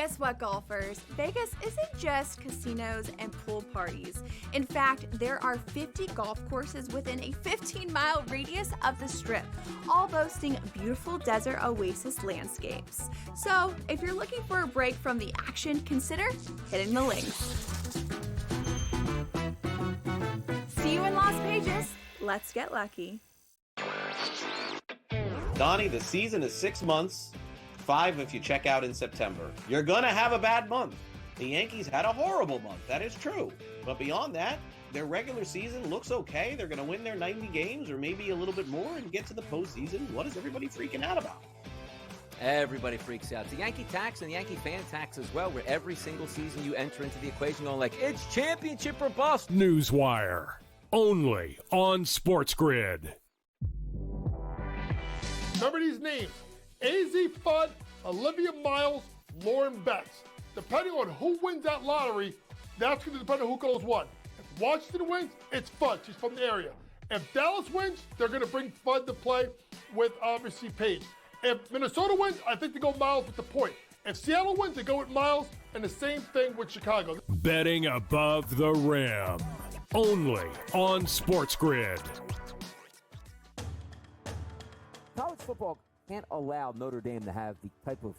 Guess what, golfers? Vegas isn't just casinos and pool parties. In fact, there are 50 golf courses within a 15-mile radius of the Strip, all boasting beautiful desert oasis landscapes. So, if you're looking for a break from the action, consider hitting the links. See you in Las Vegas. Let's get lucky. Donnie, the season is 6 months. 5 if you check out in September. You're going to have a bad month. The Yankees had a horrible month. That is true. But beyond that, their regular season looks okay. They're going to win their 90 games or maybe a little bit more and get to the postseason. What is everybody freaking out about? Everybody freaks out. It's the Yankee tax and the Yankee fan tax as well, where every single season you enter into the equation going like, it's championship or bust. Newswire. Only on SportsGrid. Remember these names. AZ Fudd, Olivia Miles, Lauren Betts. Depending on who wins that lottery, that's going to depend on who goes what. If Washington wins, it's Fudd. She's from the area. If Dallas wins, they're going to bring Fudd to play with, obviously, Paige. If Minnesota wins, I think they go Miles with the point. If Seattle wins, they go with Miles, and the same thing with Chicago. Betting above the rim. Only on SportsGrid. College football can't allow Notre Dame to have the type of,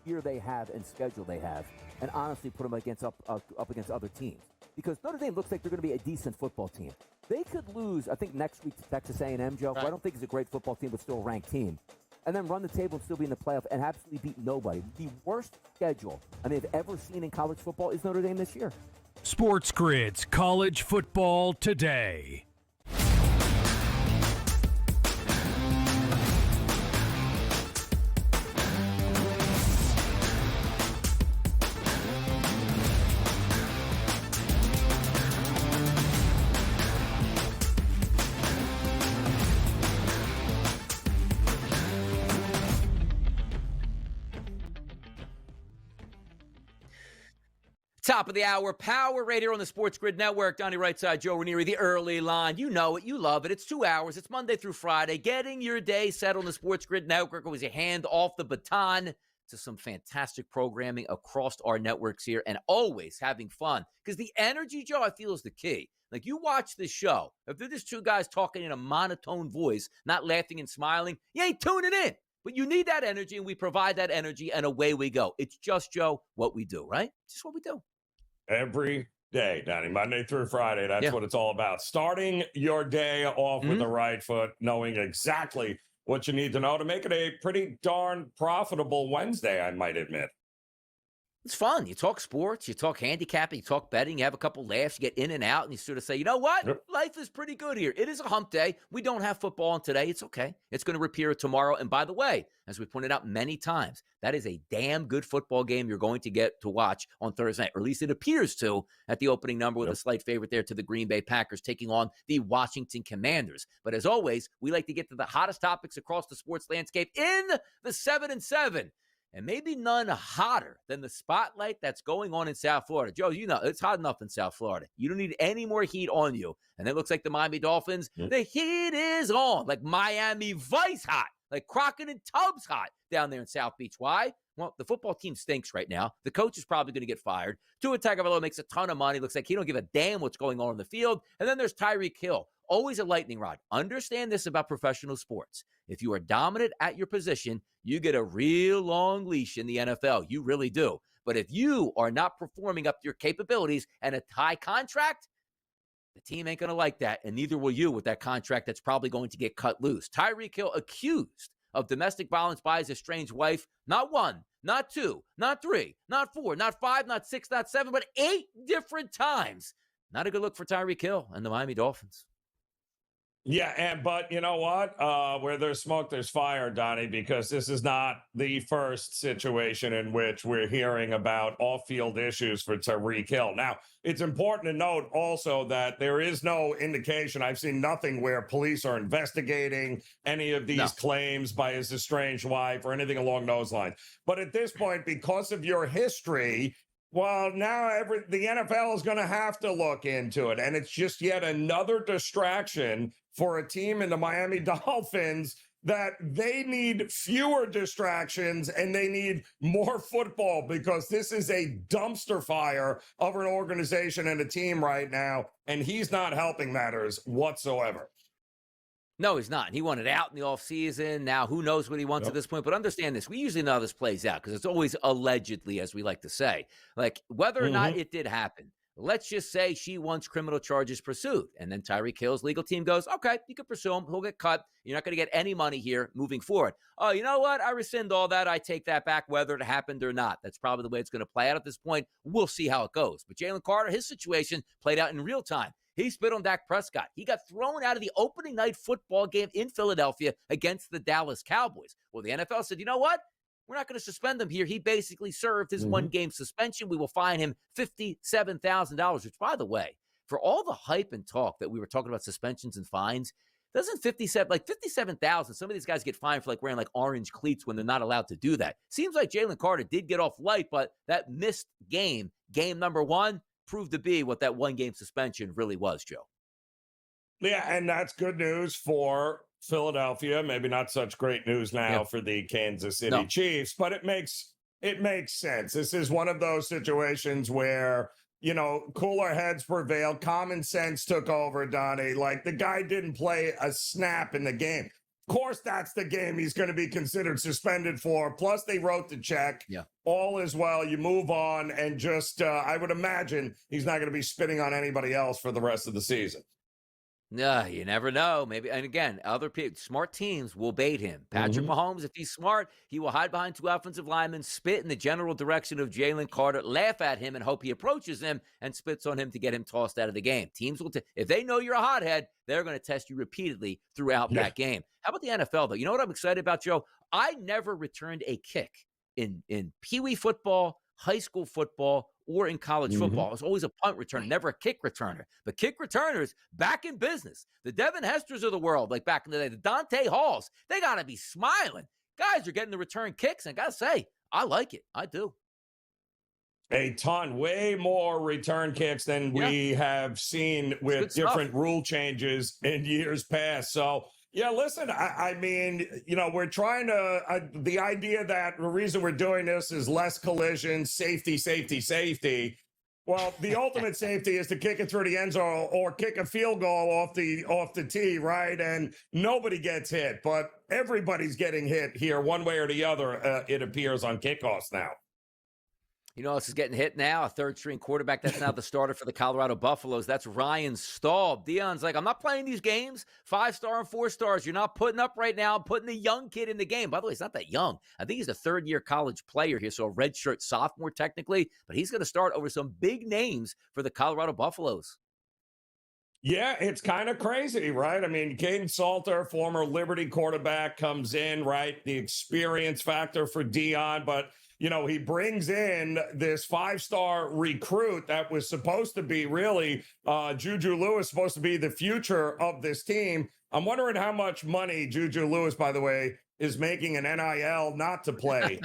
year they have and schedule they have, and honestly put them up against other teams. Because Notre Dame looks like they're going to be a decent football team. They could lose, I think, next week to Texas A&M, Joe. Right. I don't think it's a great football team, but still a ranked team. And then run the table and still be in the playoff and absolutely beat nobody. The worst schedule they've ever seen in college football is Notre Dame this year. SportsGrid's College Football Today. Top of the hour, Power right here on the Sports Grid Network. Donnie Rightside, Joe Ranieri, the early line. You know it. You love it. It's 2 hours. It's Monday through Friday. Getting your day set on the Sports Grid Network. Always a hand off the baton to some fantastic programming across our networks here and always having fun. Because the energy, Joe, I feel is the key. Like, you watch this show. If they're just two guys talking in a monotone voice, not laughing and smiling, you ain't tuning in. But you need that energy, and we provide that energy, and away we go. It's just, Joe, what we do, right? It's just what we do. Every day, Donnie, Monday through Friday. That's what it's all about. Starting your day off with the right foot, knowing exactly what you need to know to make it a pretty darn profitable Wednesday, I might admit. It's fun. You talk sports, you talk handicapping, you talk betting, you have a couple laughs, you get in and out, and you sort of say, you know what? Yep. Life is pretty good here. It is a hump day. We don't have football on today. It's okay. It's going to appear tomorrow. And by the way, as we pointed out many times, that is a damn good football game you're going to get to watch on Thursday night, or at least it appears to at the opening number with a slight favorite there to the Green Bay Packers taking on the Washington Commanders. But as always, we like to get to the hottest topics across the sports landscape in the 7 and 7. And maybe none hotter than the spotlight that's going on in South Florida. Joe, you know, it's hot enough in South Florida. You don't need any more heat on you. And it looks like the Miami Dolphins, the heat is on. Like Miami Vice hot. Like Crockett and Tubbs hot down there in South Beach. Why? Well, the football team stinks right now. The coach is probably going to get fired. Tua Tagovailoa makes a ton of money. Looks like he don't give a damn what's going on in the field. And then there's Tyreek Hill. Always a lightning rod. Understand this about professional sports. If you are dominant at your position, you get a real long leash in the NFL. You really do. But if you are not performing up to your capabilities and a high contract, the team ain't going to like that, and neither will you with that contract that's probably going to get cut loose. Tyreek Hill accused of domestic violence by his estranged wife, not 1, not 2, not 3, not 4, not 5, not 6, not 7, but 8 different times. Not a good look for Tyreek Hill and the Miami Dolphins. Yeah, but you know what? Where there's smoke, there's fire, Donnie, because this is not the first situation in which we're hearing about off-field issues for Tyreek Hill. Now, it's important to note also that there is no indication. I've seen nothing where police are investigating any of these claims by his estranged wife or anything along those lines. But at this point, because of your history, well, now the NFL is going to have to look into it. And it's just yet another distraction for a team in the Miami Dolphins that they need fewer distractions and they need more football, because this is a dumpster fire of an organization and a team right now, and he's not helping matters whatsoever. No, he's not. He wanted out in the offseason. Now, who knows what he wants at this point? But understand this. We usually know how this plays out because it's always allegedly, as we like to say. Like, whether or not it did happen, let's just say she wants criminal charges pursued. And then Tyreek Hill's legal team goes, okay, you can pursue him. He'll get cut. You're not going to get any money here moving forward. Oh, you know what? I rescind all that. I take that back, whether it happened or not. That's probably the way it's going to play out at this point. We'll see how it goes. But Jalen Carter, his situation played out in real time. He spit on Dak Prescott. He got thrown out of the opening night football game in Philadelphia against the Dallas Cowboys. Well, the NFL said, you know what? We're not going to suspend him here. He basically served his one-game suspension. We will fine him $57,000, which, by the way, for all the hype and talk that we were talking about suspensions and fines, doesn't 57,000, some of these guys get fined for wearing orange cleats when they're not allowed to do that. Seems like Jalen Carter did get off light, but that missed game number one, proved to be what that one-game suspension really was, Joe. Yeah, and that's good news for Philadelphia. Maybe not such great news now for the Kansas City Chiefs, but it makes sense. This is one of those situations where, cooler heads prevailed. Common sense took over, Donnie. The guy didn't play a snap in the game. Of course, that's the game he's going to be considered suspended for. Plus, they wrote the check. Yeah. All is well. You move on, and just, I would imagine he's not going to be spitting on anybody else for the rest of the season. No, you never know. Maybe, and again, other people, smart teams will bait him. Patrick Mahomes, if he's smart, he will hide behind two offensive linemen, spit in the general direction of Jalen Carter, laugh at him, and hope he approaches him and spits on him to get him tossed out of the game. Teams will, if they know you're a hothead, they're going to test you repeatedly throughout that game. How about the NFL, though? You know what I'm excited about, Joe? I never returned a kick in Pee Wee football, high school football, or in college football. I was always a punt returner, never a kick returner. But kick returners, back in business. The Devin Hesters of the world, like back in the day, the Dante Halls, they got to be smiling. Guys are getting the return kicks, and I got to say, I like it. I do. A ton, way more return kicks than we have seen with different rule changes in years past. So, yeah, listen, I mean, we're trying to, the idea that the reason we're doing this is less collision, safety. Well, the ultimate safety is to kick it through the end zone or kick a field goal off the tee, right? And nobody gets hit, but everybody's getting hit here one way or the other, it appears, on kickoffs now. You know, this is getting hit now. A third-string quarterback. That's now the starter for the Colorado Buffaloes. That's Ryan Staub. Dion's like, I'm not playing these games. 5-star and 4-stars. You're not putting up right now. I'm putting the young kid in the game. By the way, he's not that young. I think he's a third-year college player here, so a redshirt sophomore technically. But he's going to start over some big names for the Colorado Buffaloes. Yeah, it's kind of crazy, right? I mean, Caden Salter, former Liberty quarterback, comes in, right? The experience factor for Dion, but he brings in this 5-star recruit that was supposed to be really Juju Lewis, supposed to be the future of this team. I'm wondering how much money Juju Lewis, by the way, is making an NIL not to play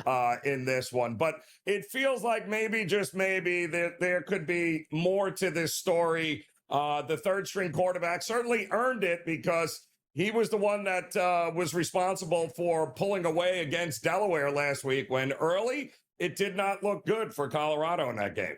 in this one. But it feels like maybe, just maybe, there could be more to this story. The third-string quarterback certainly earned it because he was the one that was responsible for pulling away against Delaware last week when early it did not look good for Colorado in that game.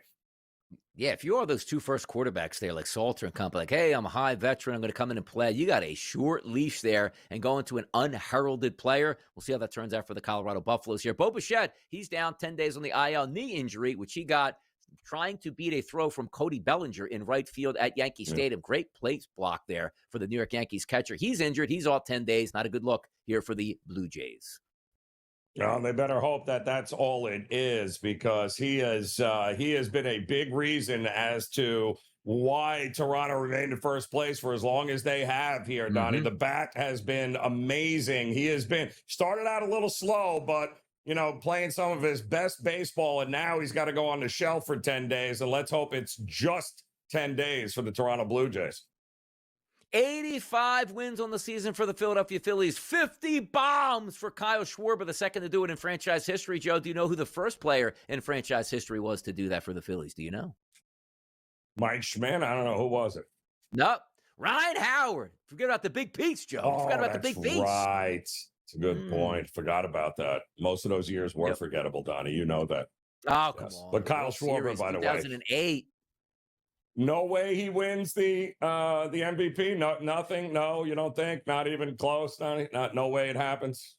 Yeah, if you are those two first quarterbacks there, like Salter and company, like, hey, I'm a high veteran, I'm going to come in and play. You got a short leash there and go into an unheralded player. We'll see how that turns out for the Colorado Buffaloes here. Bo Bichette, he's down 10 days on the IL knee injury, which he got trying to beat a throw from Cody Bellinger in right field at Yankee Stadium. Great place block there for the New York Yankees catcher. He's injured. He's off 10 days. Not a good look here for the Blue Jays. Well, they better hope that that's all it is, because he has been a big reason as to why Toronto remained in first place for as long as they have here, Donnie. The bat has been amazing. He has been started out a little slow, but playing some of his best baseball, and now he's got to go on the shelf for 10 days, and let's hope it's just 10 days for the Toronto Blue Jays. 85 wins on the season for the Philadelphia Phillies. 50 bombs for Kyle Schwarber, the second to do it in franchise history. Joe, do you know who the first player in franchise history was to do that for the Phillies? Do you know? Mike Schmidt? I don't know. Who was it? Nope. Ryan Howard. Forget about the big piece, Joe. Forget about the big piece. Right. It's a good point. Forgot about that. Most of those years were forgettable, Donnie. You know that. Oh, come on. But Kyle World Schwarber, Series, by the way. 2008. No way he wins the MVP. No, nothing. No, you don't think? Not even close, Donnie? No way it happens.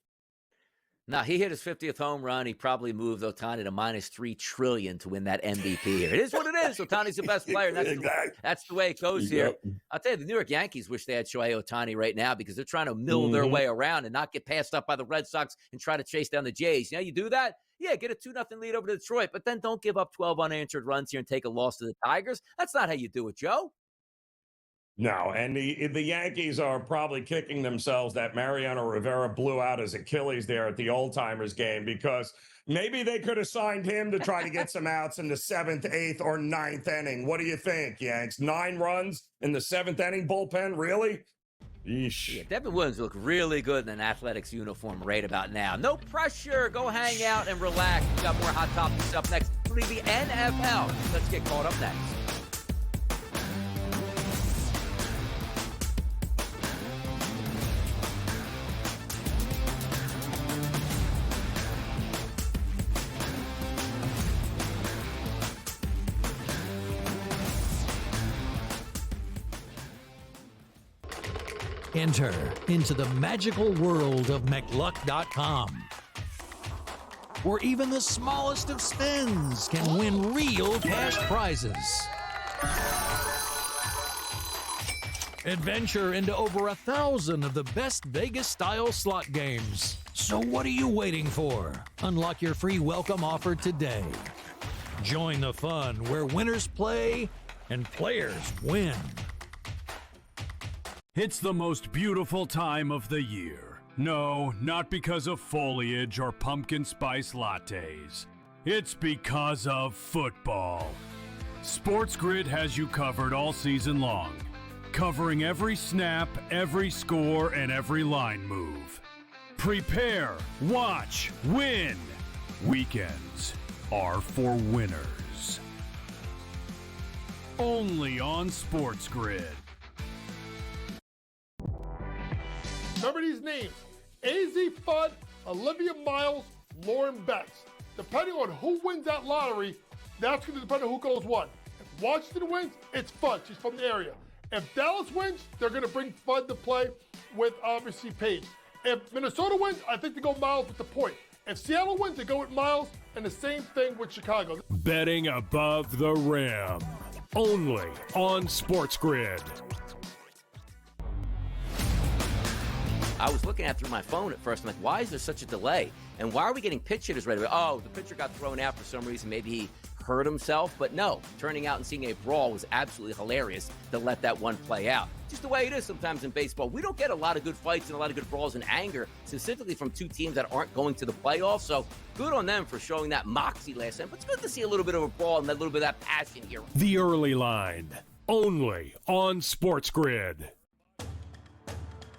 Now, he hit his 50th home run. He probably moved Ohtani to minus $3 trillion to win that MVP here. It is what it is. Ohtani's the best player. That's the way it goes here. I'll tell you, the New York Yankees wish they had Shohei Ohtani right now because they're trying to mill their way around and not get passed up by the Red Sox and try to chase down the Jays. You know, you do that, yeah, get a 2-0 lead over to Detroit, but then don't give up 12 unanswered runs here and take a loss to the Tigers. That's not how you do it, Joe. No, and the Yankees are probably kicking themselves that Mariano Rivera blew out his Achilles there at the Old Timers game, because maybe they could have signed him to try to get some outs in the 7th, 8th, or 9th inning. What do you think, Yanks? 9 runs in the 7th inning bullpen? Really? Yeesh. Yeah, Devin Williams look really good in an Athletics uniform right about now. No pressure. Go hang out and relax. We got more hot topics up next. It'll be the NFL. Let's get caught up next. Enter into the magical world of McLuck.com, where even the smallest of spins can win real cash prizes. Adventure into over 1,000 of the best Vegas-style slot games. So what are you waiting for? Unlock your free welcome offer today. Join the fun where winners play and players win. It's the most beautiful time of the year. No, not because of foliage or pumpkin spice lattes. It's because of football. SportsGrid has you covered all season long, covering every snap, every score, and every line move. Prepare, watch, win. Weekends are for winners. Only on SportsGrid. Remember these names: AZ Fudd, Olivia Miles, Lauren Betts. Depending on who wins that lottery, that's going to depend on who goes one. If Washington wins, it's Fudd. She's from the area. If Dallas wins, they're going to bring Fudd to play with, obviously, Paige. If Minnesota wins, I think they go Miles with the point. If Seattle wins, they go with Miles, and the same thing with Chicago. Betting above the rim. Only on SportsGrid. I was looking at through my phone at first. I'm like, why is there such a delay? And why are we getting pitch hitters right away? Oh, the pitcher got thrown out for some reason. Maybe he hurt himself. But no, turning out and seeing a brawl was absolutely hilarious to let that one play out. Just the way it is sometimes in baseball. We don't get a lot of good fights and a lot of good brawls and anger, specifically from two teams that aren't going to the playoffs. So good on them for showing that moxie last time. But it's good to see a little bit of a brawl and a little bit of that passion here. The Early Line. Only on SportsGrid.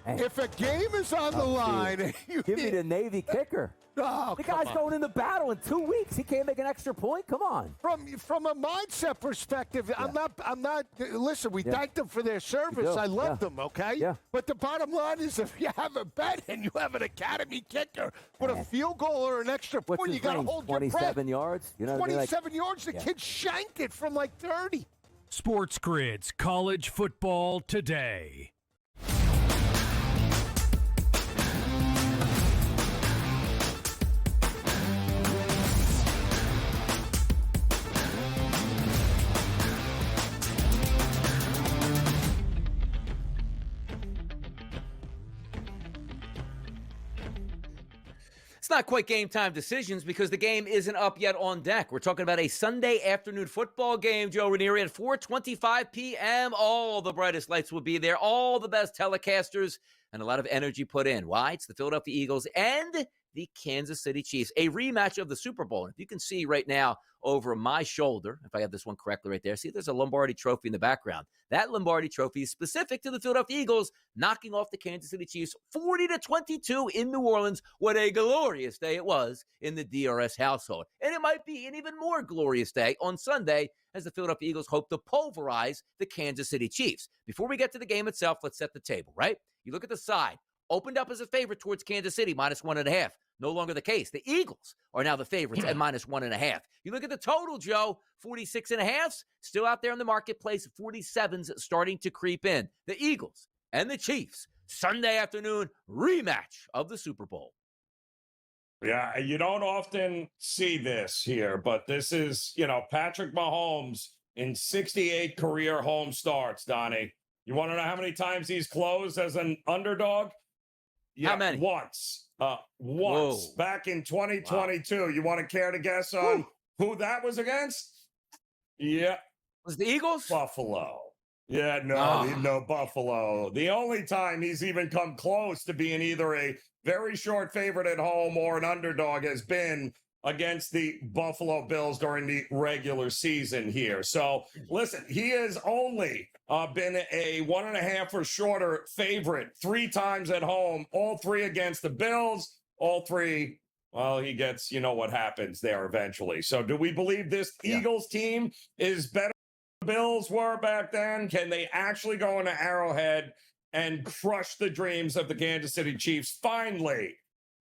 If a game is on the line, give me the Navy kicker. Oh, the guy's going into battle in 2 weeks. He can't make an extra point. Come on. From a mindset perspective, yeah. I'm not. Listen, we thanked them for their service. I love them. Okay. Yeah. But the bottom line is, if you have a bet and you have an academy kicker with a field goal or an extra point, you got to hold your breath. 27 yards. 27 yards. The kid shanked it from like 30. SportsGrid's College Football Today. It's not quite game time decisions because the game isn't up yet on deck. We're talking about a Sunday afternoon football game, Joe Ranieri, at 4:25 p.m. All the brightest lights will be there, all the best telecasters, and a lot of energy put in. Why? It's the Philadelphia Eagles and the Kansas City Chiefs, a rematch of the Super Bowl. And if you can see right now over my shoulder, if I have this one correctly right there, see there's a Lombardi trophy in the background. That Lombardi trophy is specific to the Philadelphia Eagles, knocking off the Kansas City Chiefs 40-22 in New Orleans. What a glorious day it was in the DRS household. And it might be an even more glorious day on Sunday as the Philadelphia Eagles hope to pulverize the Kansas City Chiefs. Before we get to the game itself, let's set the table, right? You look at the side. opened up as a favorite towards Kansas City, -1.5. No longer the case. The Eagles are now the favorites at -1.5. You look at the total, Joe, 46.5s, still out there in the marketplace, 47s starting to creep in. The Eagles and the Chiefs, Sunday afternoon rematch of the Super Bowl. Yeah, you don't often see this here, but this is, Patrick Mahomes in 68 career home starts, Donnie. You want to know how many times he's closed as an underdog? Yeah, How many? Once. Once. Whoa. Back in 2022. Wow. You want to care to guess on who that was against? Yeah. Was the Eagles? Buffalo. Yeah, no, Buffalo. The only time he's even come close to being either a very short favorite at home or an underdog has been against the Buffalo Bills during the regular season here. So, listen, he has only been a 1.5 or shorter favorite 3 times at home, all 3 against the Bills, all 3. Well, he gets, what happens there eventually. So do we believe this Eagles team is better than the Bills were back then? Can they actually go into Arrowhead and crush the dreams of the Kansas City Chiefs? Finally,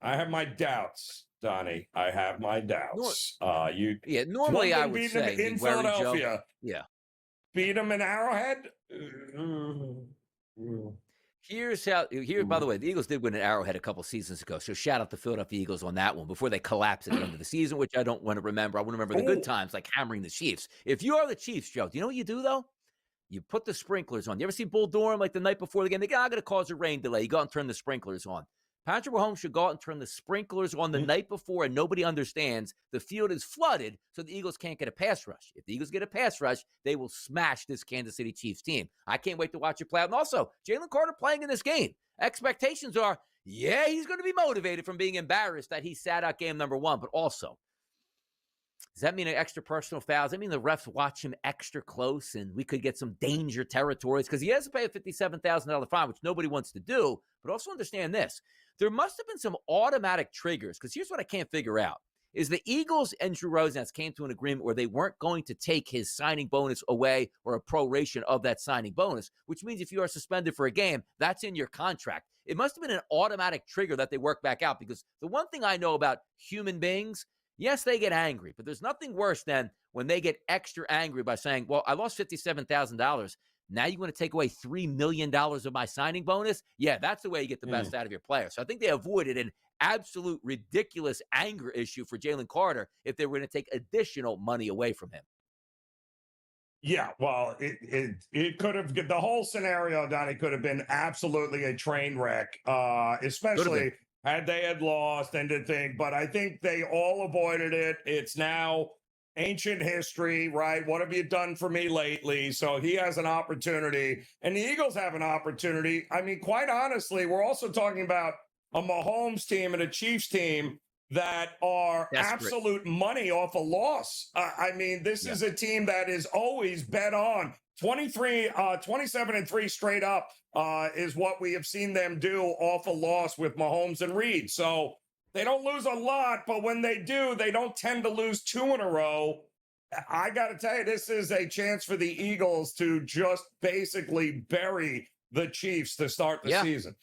I have my doubts, Donnie. I have my doubts. Normally I would say in Philadelphia. Yeah. Beat them in Arrowhead? By the way, the Eagles did win at Arrowhead a couple seasons ago, so shout out to Philadelphia Eagles on that one before they collapsed at the end of the season, which I don't want to remember. I want to remember the good times, like hammering the Chiefs. If you are the Chiefs, Joe, do you know what you do, though? You put the sprinklers on. You ever see Bull Durham, like the night before the game? They go, I'm going to cause a rain delay. You go out and turn the sprinklers on. Patrick Mahomes should go out and turn the sprinklers on the night before, and nobody understands the field is flooded, so the Eagles can't get a pass rush. If the Eagles get a pass rush, they will smash this Kansas City Chiefs team. I can't wait to watch it play out. And also, Jalen Carter playing in this game. Expectations are, he's going to be motivated from being embarrassed that he sat out game number 1, but also, does that mean an extra personal foul? Does that mean the refs watch him extra close and we could get some danger territories? Because he has to pay a $57,000 fine, which nobody wants to do. But also understand this. There must have been some automatic triggers, because here's what I can't figure out. Is the Eagles and Drew Rosenhaus came to an agreement where they weren't going to take his signing bonus away or a proration of that signing bonus, which means if you are suspended for a game, that's in your contract. It must have been an automatic trigger that they work back out, because the one thing I know about human beings, yes, they get angry, but there's nothing worse than when they get extra angry by saying, well, I lost $57,000. Now you want to take away $3 million of my signing bonus? Yeah, that's the way you get the best out of your player. So I think they avoided an absolute ridiculous anger issue for Jalen Carter if they were going to take additional money away from him. Yeah, well, it could have, the whole scenario, Donnie, could have been absolutely a train wreck, especially had they had lost and to think. But I think they all avoided it. It's now ancient history, right? What have you done for me lately? So he has an opportunity, and the Eagles have an opportunity. I mean, quite honestly, we're also talking about a Mahomes team and a Chiefs team that are absolute money off a loss. I mean, this is a team that is always bet on. 27-3 straight up is what we have seen them do off a loss with Mahomes and Reed. So they don't lose a lot, but when they do, they don't tend to lose 2 in a row. I got to tell you, this is a chance for the Eagles to just basically bury the Chiefs to start the season.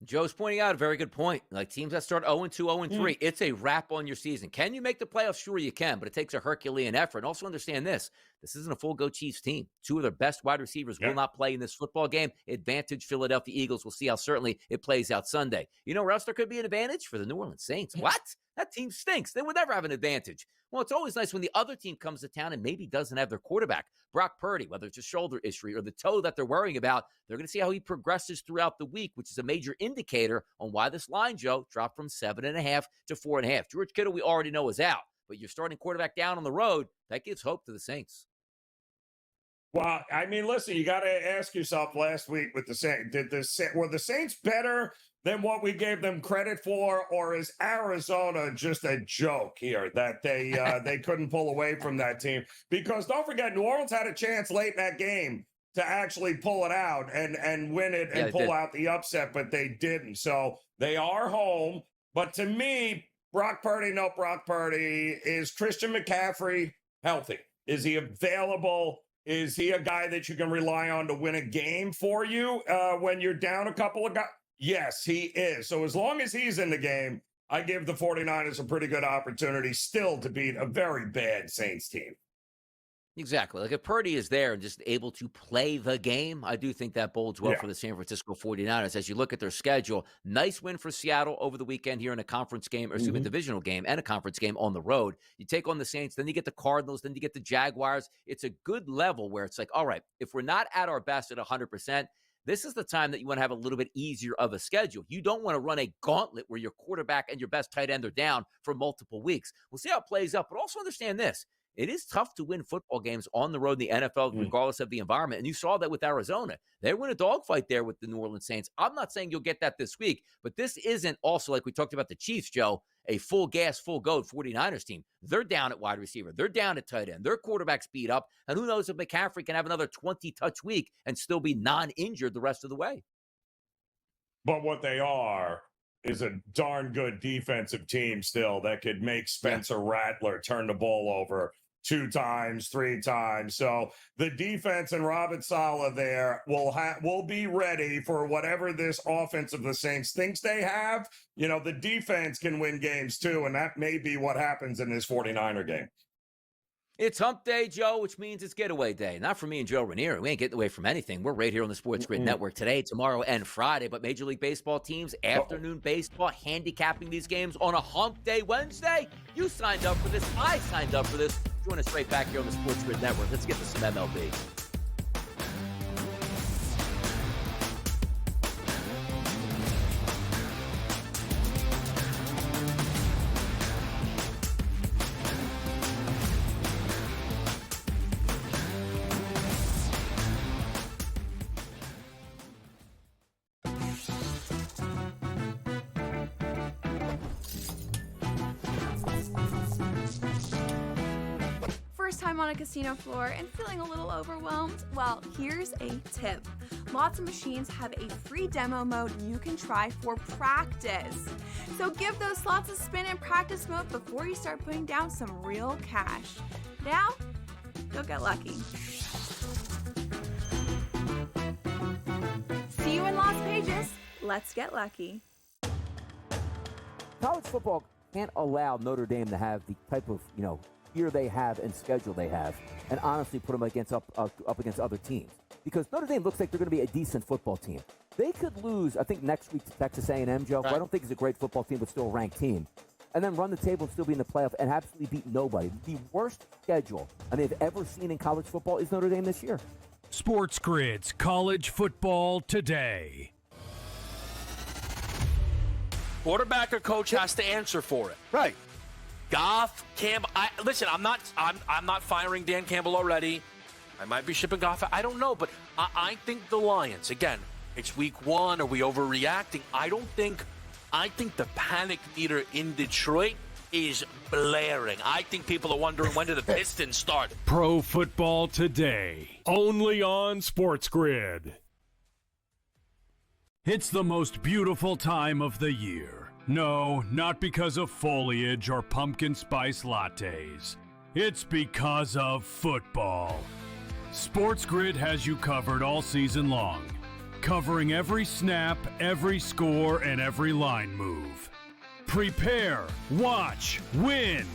Joe's pointing out a very good point. Like teams that start 0-2, 0-3, it's a wrap on your season. Can you make the playoffs? Sure you can, but it takes a Herculean effort. And also understand this isn't a full-go Chiefs team. 2 of their best wide receivers will not play in this football game. Advantage Philadelphia Eagles. We'll see how certainly it plays out Sunday. You know where else there could be an advantage? For the New Orleans Saints. What? That team stinks. They would never have an advantage. Well, it's always nice when the other team comes to town and maybe doesn't have their quarterback. Brock Purdy, whether it's a shoulder issue or the toe that they're worrying about, they're going to see how he progresses throughout the week, which is a major indicator on why this line, Joe, dropped from 7.5 to 4.5. George Kittle, we already know, is out, but you're starting quarterback down on the road. That gives hope to the Saints. Well, I mean, listen, you got to ask yourself last week with the Saints, were the Saints better than what we gave them credit for, or is Arizona just a joke here that they couldn't pull away from that team? Because don't forget, New Orleans had a chance late in that game to actually pull it out and win it and pull out the upset, but they didn't. So they are home. But to me, Brock Purdy, is Christian McCaffrey healthy? Is he available? Is he a guy that you can rely on to win a game for you when you're down a couple of guys? Yes, he is. So as long as he's in the game, I give the 49ers a pretty good opportunity still to beat a very bad Saints team. Exactly. Like if Purdy is there and just able to play the game, I do think that bodes well for the San Francisco 49ers. As you look at their schedule, nice win for Seattle over the weekend here in a conference game, or excuse me, divisional game and a conference game on the road. You take on the Saints, then you get the Cardinals, then you get the Jaguars. It's a good level where it's like, all right, if we're not at our best at 100%, this is the time that you want to have a little bit easier of a schedule. You don't want to run a gauntlet where your quarterback and your best tight end are down for multiple weeks. We'll see how it plays up, but also understand this. It is tough to win football games on the road in the NFL, regardless of the environment. And you saw that with Arizona. They win a dogfight there with the New Orleans Saints. I'm not saying you'll get that this week, but this isn't also, like we talked about the Chiefs, Joe, a full gas, full go 49ers team. They're down at wide receiver. They're down at tight end. Their quarterback's beat up. And who knows if McCaffrey can have another 20-touch week and still be non-injured the rest of the way. But what they are is a darn good defensive team still that could make Spencer Rattler turn the ball over 2 times, 3 times. So the defense and Robert Saleh there will be ready for whatever this offense of the Saints thinks they have. You know, the defense can win games too, and that may be what happens in this 49er game. It's hump day, Joe, which means it's getaway day. Not for me and Joe Ranieri. We ain't getting away from anything. We're right here on the SportsGrid Network today, tomorrow, and Friday. But Major League Baseball teams, afternoon baseball, handicapping these games on a hump day Wednesday. You signed up for this. I signed up for this. Join us right back here on the SportsGrid Network. Let's get to some MLB. First time on a casino floor and feeling a little overwhelmed? Well, here's a tip. Lots of machines have a free demo mode you can try for practice. So give those slots a spin in practice mode before you start putting down some real cash. Now, go get lucky. See you in Las Vegas. Let's get lucky. College football can't allow Notre Dame to have the type of, year they have and schedule they have, and honestly put them up against other teams. Because Notre Dame looks like they're going to be a decent football team. They could lose, I think, next week to Texas A&M, Joe. Right. I don't think it's a great football team, but still a ranked team. And then run the table and still be in the playoff and absolutely beat nobody. The worst schedule they've ever seen in college football is Notre Dame this year. SportsGrid's College Football Today. Quarterback or coach has to answer for it. Right. Goff, Campbell. Listen, I'm not firing Dan Campbell already. I might be shipping Goff. I don't know, but I think the Lions. Again, it's week 1. Are we overreacting? I think the panic meter in Detroit is blaring. I think people are wondering when do the Pistons start. Pro Football Today, only on SportsGrid. It's the most beautiful time of the year. No, not because of foliage or pumpkin spice lattes. It's because of football. SportsGrid has you covered all season long, covering every snap, every score, and every line move. Prepare, watch, win.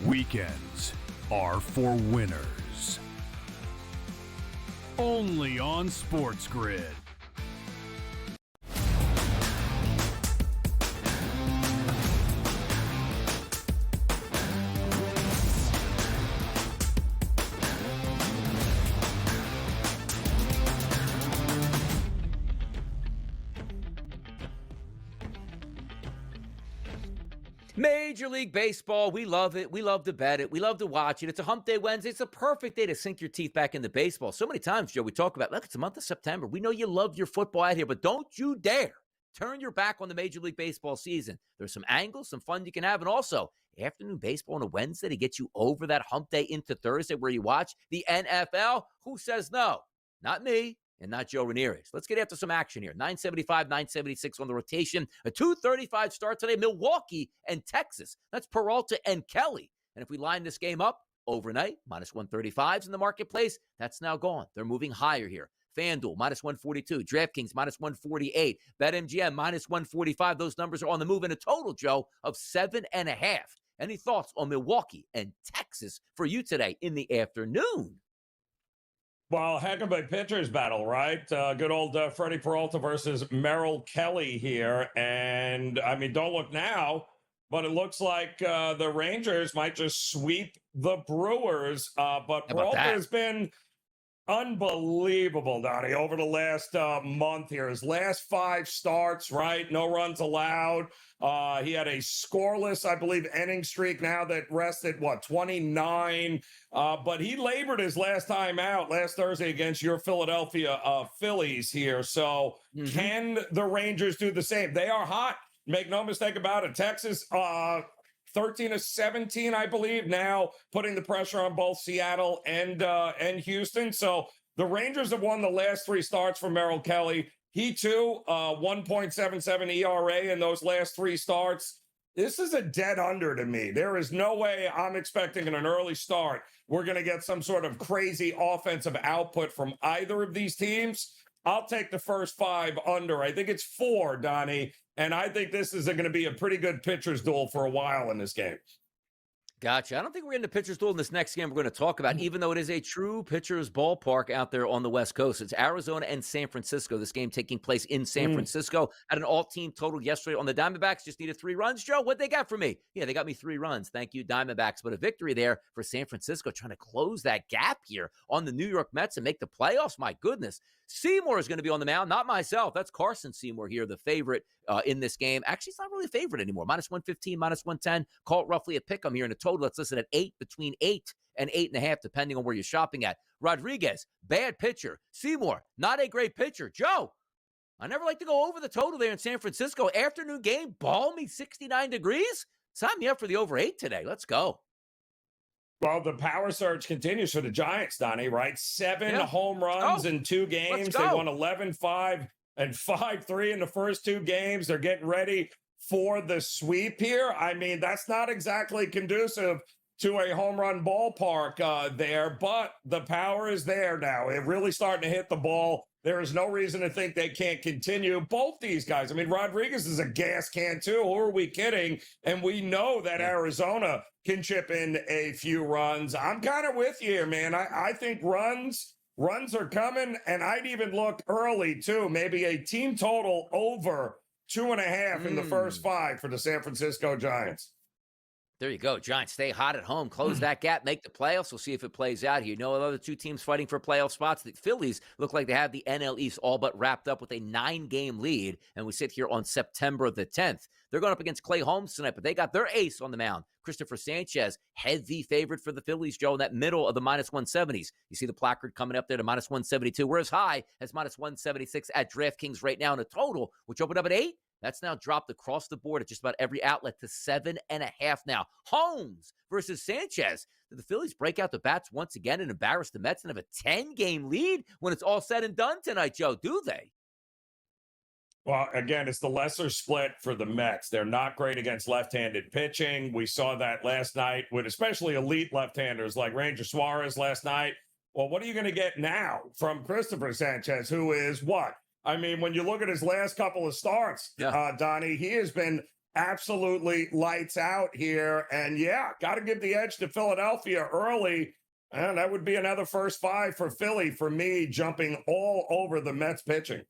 Weekends are for winners. Only on SportsGrid. Major League Baseball, we love it. We love to bet it. We love to watch it. It's a hump day Wednesday. It's a perfect day to sink your teeth back into baseball. So many times, Joe, we talk about, look, it's the month of September. We know you love your football out here, but don't you dare turn your back on the Major League Baseball season. There's some angles, some fun you can have, and also afternoon baseball on a Wednesday to get you over that hump day into Thursday where you watch the NFL. Who says no? Not me. And not Joe Ranieri. Let's get after some action here. 975, 976 on the rotation. A 2:35 start today. Milwaukee and Texas. That's Peralta and Kelly. And if we line this game up overnight, minus 135s in the marketplace, that's now gone. They're moving higher here. FanDuel, -142. DraftKings, -148. BetMGM, -145. Those numbers are on the move in a total, Joe, of 7.5. Any thoughts on Milwaukee and Texas for you today in the afternoon? Well, heck of a pitcher's battle, right? Good old Freddie Peralta versus Merrill Kelly here. And, I mean, don't look now, but it looks like the Rangers might just sweep the Brewers. But Peralta has been unbelievable, Donnie, over the last month here. His last 5 starts, right? No runs allowed. He had a scoreless, I believe, inning streak now that rested, 29? But he labored his last time out last Thursday against your Philadelphia Phillies here. So can the Rangers do the same? They are hot. Make no mistake about it. Texas, 13-17, I believe, now putting the pressure on both Seattle and Houston. So the Rangers have won the last 3 starts for Merrill Kelly. He, too, 1.77 ERA in those last 3 starts. This is a dead under to me. There is no way I'm expecting in an early start we're going to get some sort of crazy offensive output from either of these teams. I'll take the first 5 under. I think it's 4, Donnie. And I think this is going to be a pretty good pitcher's duel for a while in this game. Gotcha. I don't think we're in the pitcher's duel in this next game we're going to talk about, even though it is a true pitcher's ballpark out there on the West Coast. It's Arizona and San Francisco. This game taking place in San Francisco. Had an all-team total yesterday on the Diamondbacks. Just needed 3 runs. Joe, what'd they got for me? Yeah, they got me 3 runs. Thank you, Diamondbacks. But a victory there for San Francisco, trying to close that gap here on the New York Mets and make the playoffs. My goodness. Seymour is going to be on the mound, not myself. That's Carson Seymour here, the favorite in this game. Actually, it's not really a favorite anymore. -115, -110. Call it roughly a pick 'em here in a total. Let's listen at 8, between 8 and 8.5, depending on where you're shopping at. Rodriguez, bad pitcher. Seymour, not a great pitcher. Joe, I never like to go over the total there in San Francisco. Afternoon game, balmy 69 degrees. Sign me up for the over 8 today. Let's go. Well, the power surge continues for the Giants, Donnie, right? 7 home runs in 2 games. They won 11-5 and 5-3 in the first 2 games. They're getting ready for the sweep here. I mean, that's not exactly conducive to a home run ballpark there, but the power is there now. They're really starting to hit the ball. There is no reason to think they can't continue. Both these guys, I mean, Rodriguez is a gas can too. Who are we kidding? And we know that Arizona can chip in a few runs. I'm kind of with you here, man. I think runs are coming, and I'd even look early too. Maybe a team total over 2.5 in the first 5 for the San Francisco Giants. There you go. Giants stay hot at home, close that gap, make the playoffs. We'll see if it plays out here. No other 2 teams fighting for playoff spots. The Phillies look like they have the NL East all but wrapped up with a 9-game lead, and we sit here on September the 10th. They're going up against Clay Holmes tonight, but they got their ace on the mound, Christopher Sanchez, heavy favorite for the Phillies, Joe, in that middle of the -170s. You see the placard coming up there to -172. We're as high as -176 at DraftKings right now in a total, which opened up at 8. That's now dropped across the board at just about every outlet to 7.5 now. Holmes versus Sanchez. Did the Phillies break out the bats once again and embarrass the Mets and have a 10-game lead when it's all said and done tonight, Joe? Do they? Well, again, it's the lesser split for the Mets. They're not great against left-handed pitching. We saw that last night with especially elite left-handers like Ranger Suarez last night. Well, what are you going to get now from Christopher Sanchez, who is what? I mean, when you look at his last couple of starts, Donnie, he has been absolutely lights out here. And, got to give the edge to Philadelphia early. And that would be another first 5 for Philly for me, jumping all over the Mets pitching.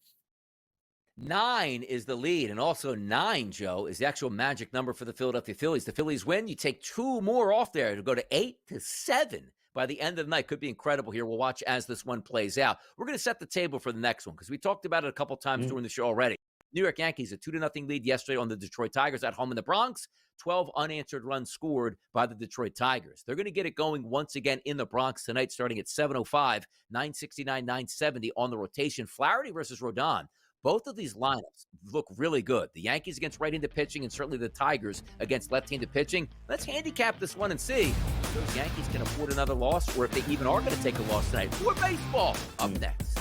9 is the lead, and also 9, Joe, is the actual magic number for the Philadelphia Phillies. The Phillies win, you take 2 more off there to go to 8-7. By the end of the night. Could be incredible here. We'll watch as this one plays out. We're going to set the table for the next one because we talked about it a couple times during the show already. New York Yankees, a 2-0 lead yesterday on the Detroit Tigers at home in the Bronx. 12 unanswered runs scored by the Detroit Tigers. They're going to get it going once again in the Bronx tonight starting at 7:05, 969, 970 on the rotation. Flaherty versus Rodon. Both of these lineups look really good. The Yankees against right-handed pitching and certainly the Tigers against left-handed pitching. Let's handicap this one and see if those Yankees can afford another loss or if they even are going to take a loss tonight. More baseball up next.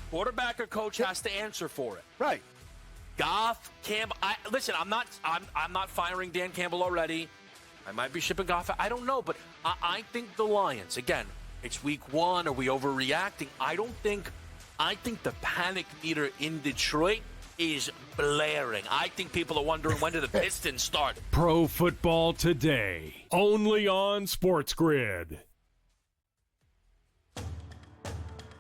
Quarterback or coach has to answer for it. Right. Goff, Campbell. Listen, I'm not firing Dan Campbell already. I might be shipping Goff. I don't know, but I think the Lions, again, it's week 1. Are we overreacting? I think the panic meter in Detroit is blaring. I think people are wondering, when do the Pistons start? Pro Football Today, only on SportsGrid.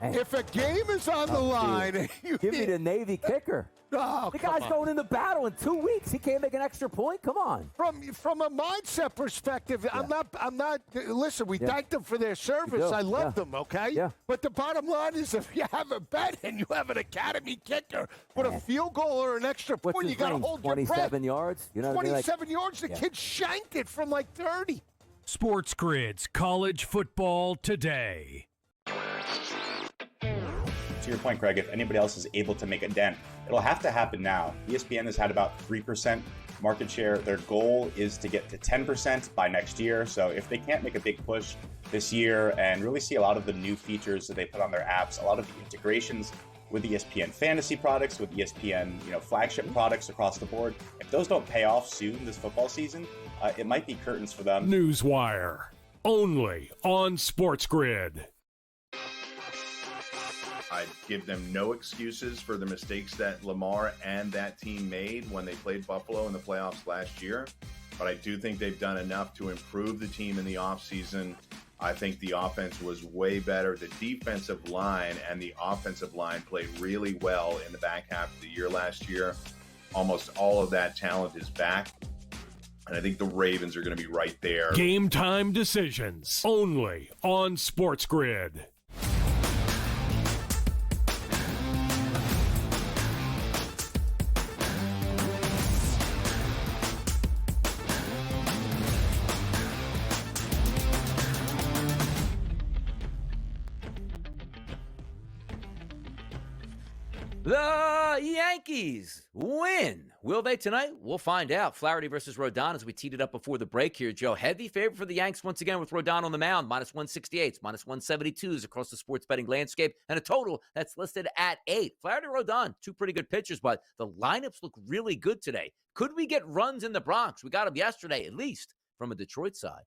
If a game is on the line, give me the Navy kicker. Oh, the guy's going into battle in 2 weeks. He can't make an extra point. Come on. From a mindset perspective, I'm not. Listen, we thank them for their service. I love them. Okay. Yeah. But the bottom line is, if you have a bet and you have an academy kicker with a field goal or an extra point, you got to hold your breath. 27 yards. 27 yards. The kid shanked it from like 30. SportsGrid's College Football Today. To your point, Greg, if anybody else is able to make a dent, it'll have to happen now. ESPN has had about 3% market share. Their goal is to get to 10% by next year. So if they can't make a big push this year and really see a lot of the new features that they put on their apps, a lot of the integrations with ESPN fantasy products, with ESPN, flagship products across the board, if those don't pay off soon this football season, it might be curtains for them. Newswire, only on SportsGrid. I'd give them no excuses for the mistakes that Lamar and that team made when they played Buffalo in the playoffs last year. But I do think they've done enough to improve the team in the offseason. I think the offense was way better. The defensive line and the offensive line played really well in the back half of the year last year. Almost all of that talent is back. And I think the Ravens are going to be right there. Game time decisions, only on SportsGrid. The Yankees win. Will they tonight? We'll find out. Flaherty versus Rodon as we teed it up before the break here, Joe. Heavy favorite for the Yanks once again with Rodon on the mound. Minus 168s, minus 172s across the sports betting landscape. And a total that's listed at 8. Flaherty, Rodon, 2 pretty good pitchers, but the lineups look really good today. Could we get runs in the Bronx? We got them yesterday, at least, from a Detroit side.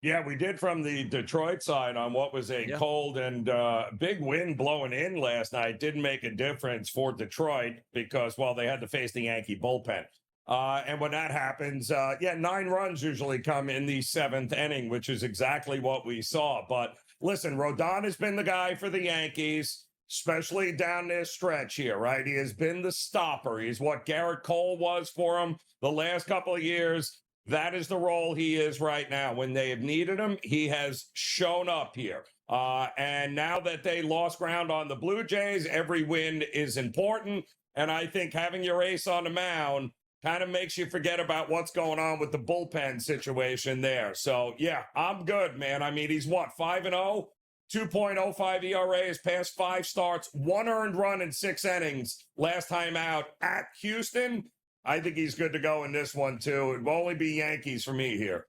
Yeah, we did from the Detroit side on what was a cold and big wind blowing in last night. Didn't make a difference for Detroit because, well, they had to face the Yankee bullpen. And when that happens, 9 runs usually come in the 7th inning, which is exactly what we saw. But listen, Rodon has been the guy for the Yankees, especially down this stretch here, right? He has been the stopper. He's what Garrett Cole was for him the last couple of years. That is the role he is right now. When they have needed him, he has shown up here. And now that they lost ground on the Blue Jays, every win is important. And I think having your ace on the mound kind of makes you forget about what's going on with the bullpen situation there. So, yeah, I'm good, man. I mean, he's what, 5-0? 2.05 ERA his past 5 starts, 1 earned run in 6 innings last time out at Houston. I think he's good to go in this one, too. It will only be Yankees for me here.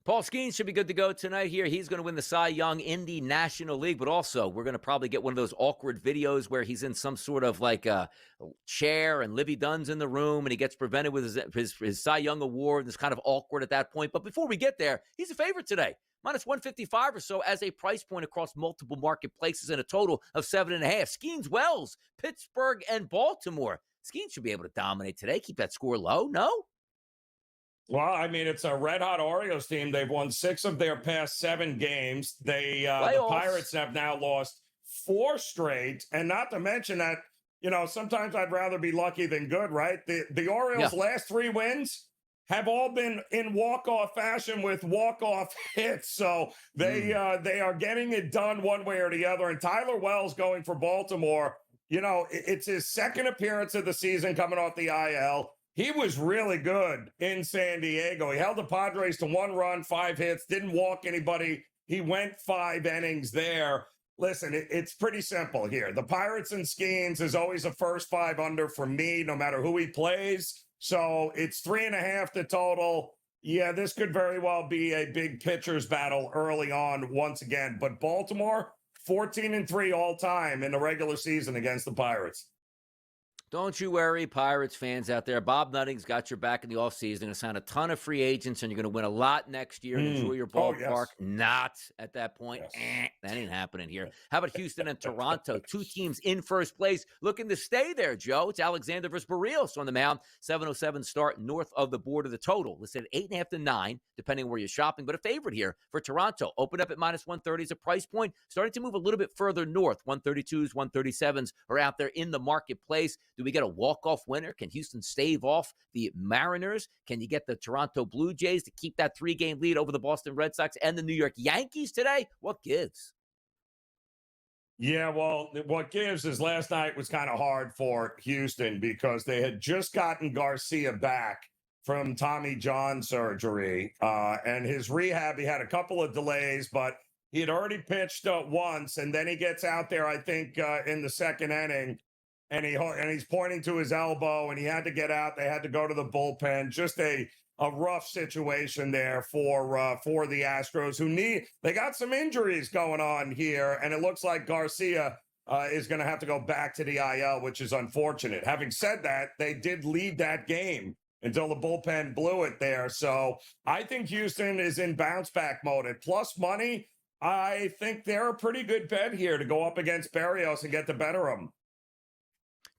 Paul Skeens should be good to go tonight here. He's going to win the Cy Young in the National League, but also we're going to probably get one of those awkward videos where he's in some sort of like a chair and Livy Dunn's in the room and he gets presented with his Cy Young award. And it's kind of awkward at that point. But before we get there, he's a favorite today. Minus 155 or so as a price point across multiple marketplaces and a total of 7.5. Skeens, Wells, Pittsburgh, and Baltimore. Skeens should be able to dominate today. Keep that score low, no? Well, I mean, it's a red-hot Orioles team. They've won 6 of their past 7 games. The Pirates have now lost 4 straight. And not to mention that, you know, sometimes I'd rather be lucky than good, right? The Orioles' last 3 wins have all been in walk-off fashion with walk-off hits. So they are getting it done one way or the other. And Tyler Wells going for Baltimore, you know, it's his 2nd appearance of the season coming off the IL. He was really good in San Diego. He held the Padres to 1 run, 5 hits, didn't walk anybody. He went 5 innings there. Listen, it's pretty simple here. The Pirates and Skeens is always a first 5 under for me, no matter who he plays. So it's 3.5 the total. Yeah, this could very well be a big pitcher's battle early on once again. But Baltimore, 14-3 all time in the regular season against the Pirates. Don't you worry, Pirates fans out there. Bob Nutting's got your back in the offseason. Going to sign a ton of free agents, and you're going to win a lot next year and enjoy your ballpark. Yes. Not at that point. Yes. That ain't happening here. How about Houston and Toronto? Two teams in first place looking to stay there, Joe. It's Alexander versus Barrios on the mound. 7:07 start north of the border. The total listed at 8.5 to 9, depending where you're shopping, but a favorite here for Toronto. Opened up at -130 as a price point. Starting to move a little bit further north. 132s, 137s are out there in the marketplace. Do we get a walk-off winner? Can Houston stave off the Mariners? Can you get the Toronto Blue Jays to keep that 3-game lead over the Boston Red Sox and the New York Yankees today? What gives? Yeah, well, what gives is last night was kind of hard for Houston because they had just gotten Garcia back from Tommy John surgery. And his rehab, he had a couple of delays, but he had already pitched once, and then he gets out there, I think, in the second inning, and he's pointing to his elbow, and he had to get out. They had to go to the bullpen. Just a rough situation there for the Astros, they got some injuries going on here, and it looks like Garcia is going to have to go back to the IL, which is unfortunate. Having said that, they did lead that game until the bullpen blew it there. So I think Houston is in bounce back mode. At plus money, I think they're a pretty good bet here to go up against Barrios and get the better of them.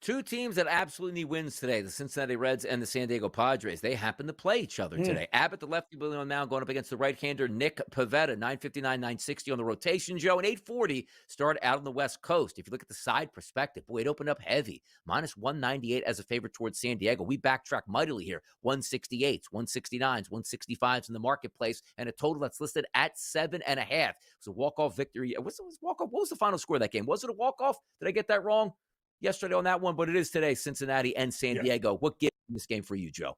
Two teams that absolutely need wins today, the Cincinnati Reds and the San Diego Padres. They happen to play each other today. Abbott, the lefty, on the mound, going up against the right-hander Nick Pivetta. 9:59, 9:60 on the rotation, Joe. And 8:40 start out on the West Coast. If you look at the side perspective, boy, it opened up heavy. -198 as a favorite towards San Diego. We backtrack mightily here. 168s, 169s, 165s in the marketplace, and a total that's listed at 7.5. It was a walk-off victory. What was the final score of that game? Was it a walk-off? Did I get that wrong yesterday on that one? But it is today, Cincinnati and San Diego. What gives this game for you, Joe?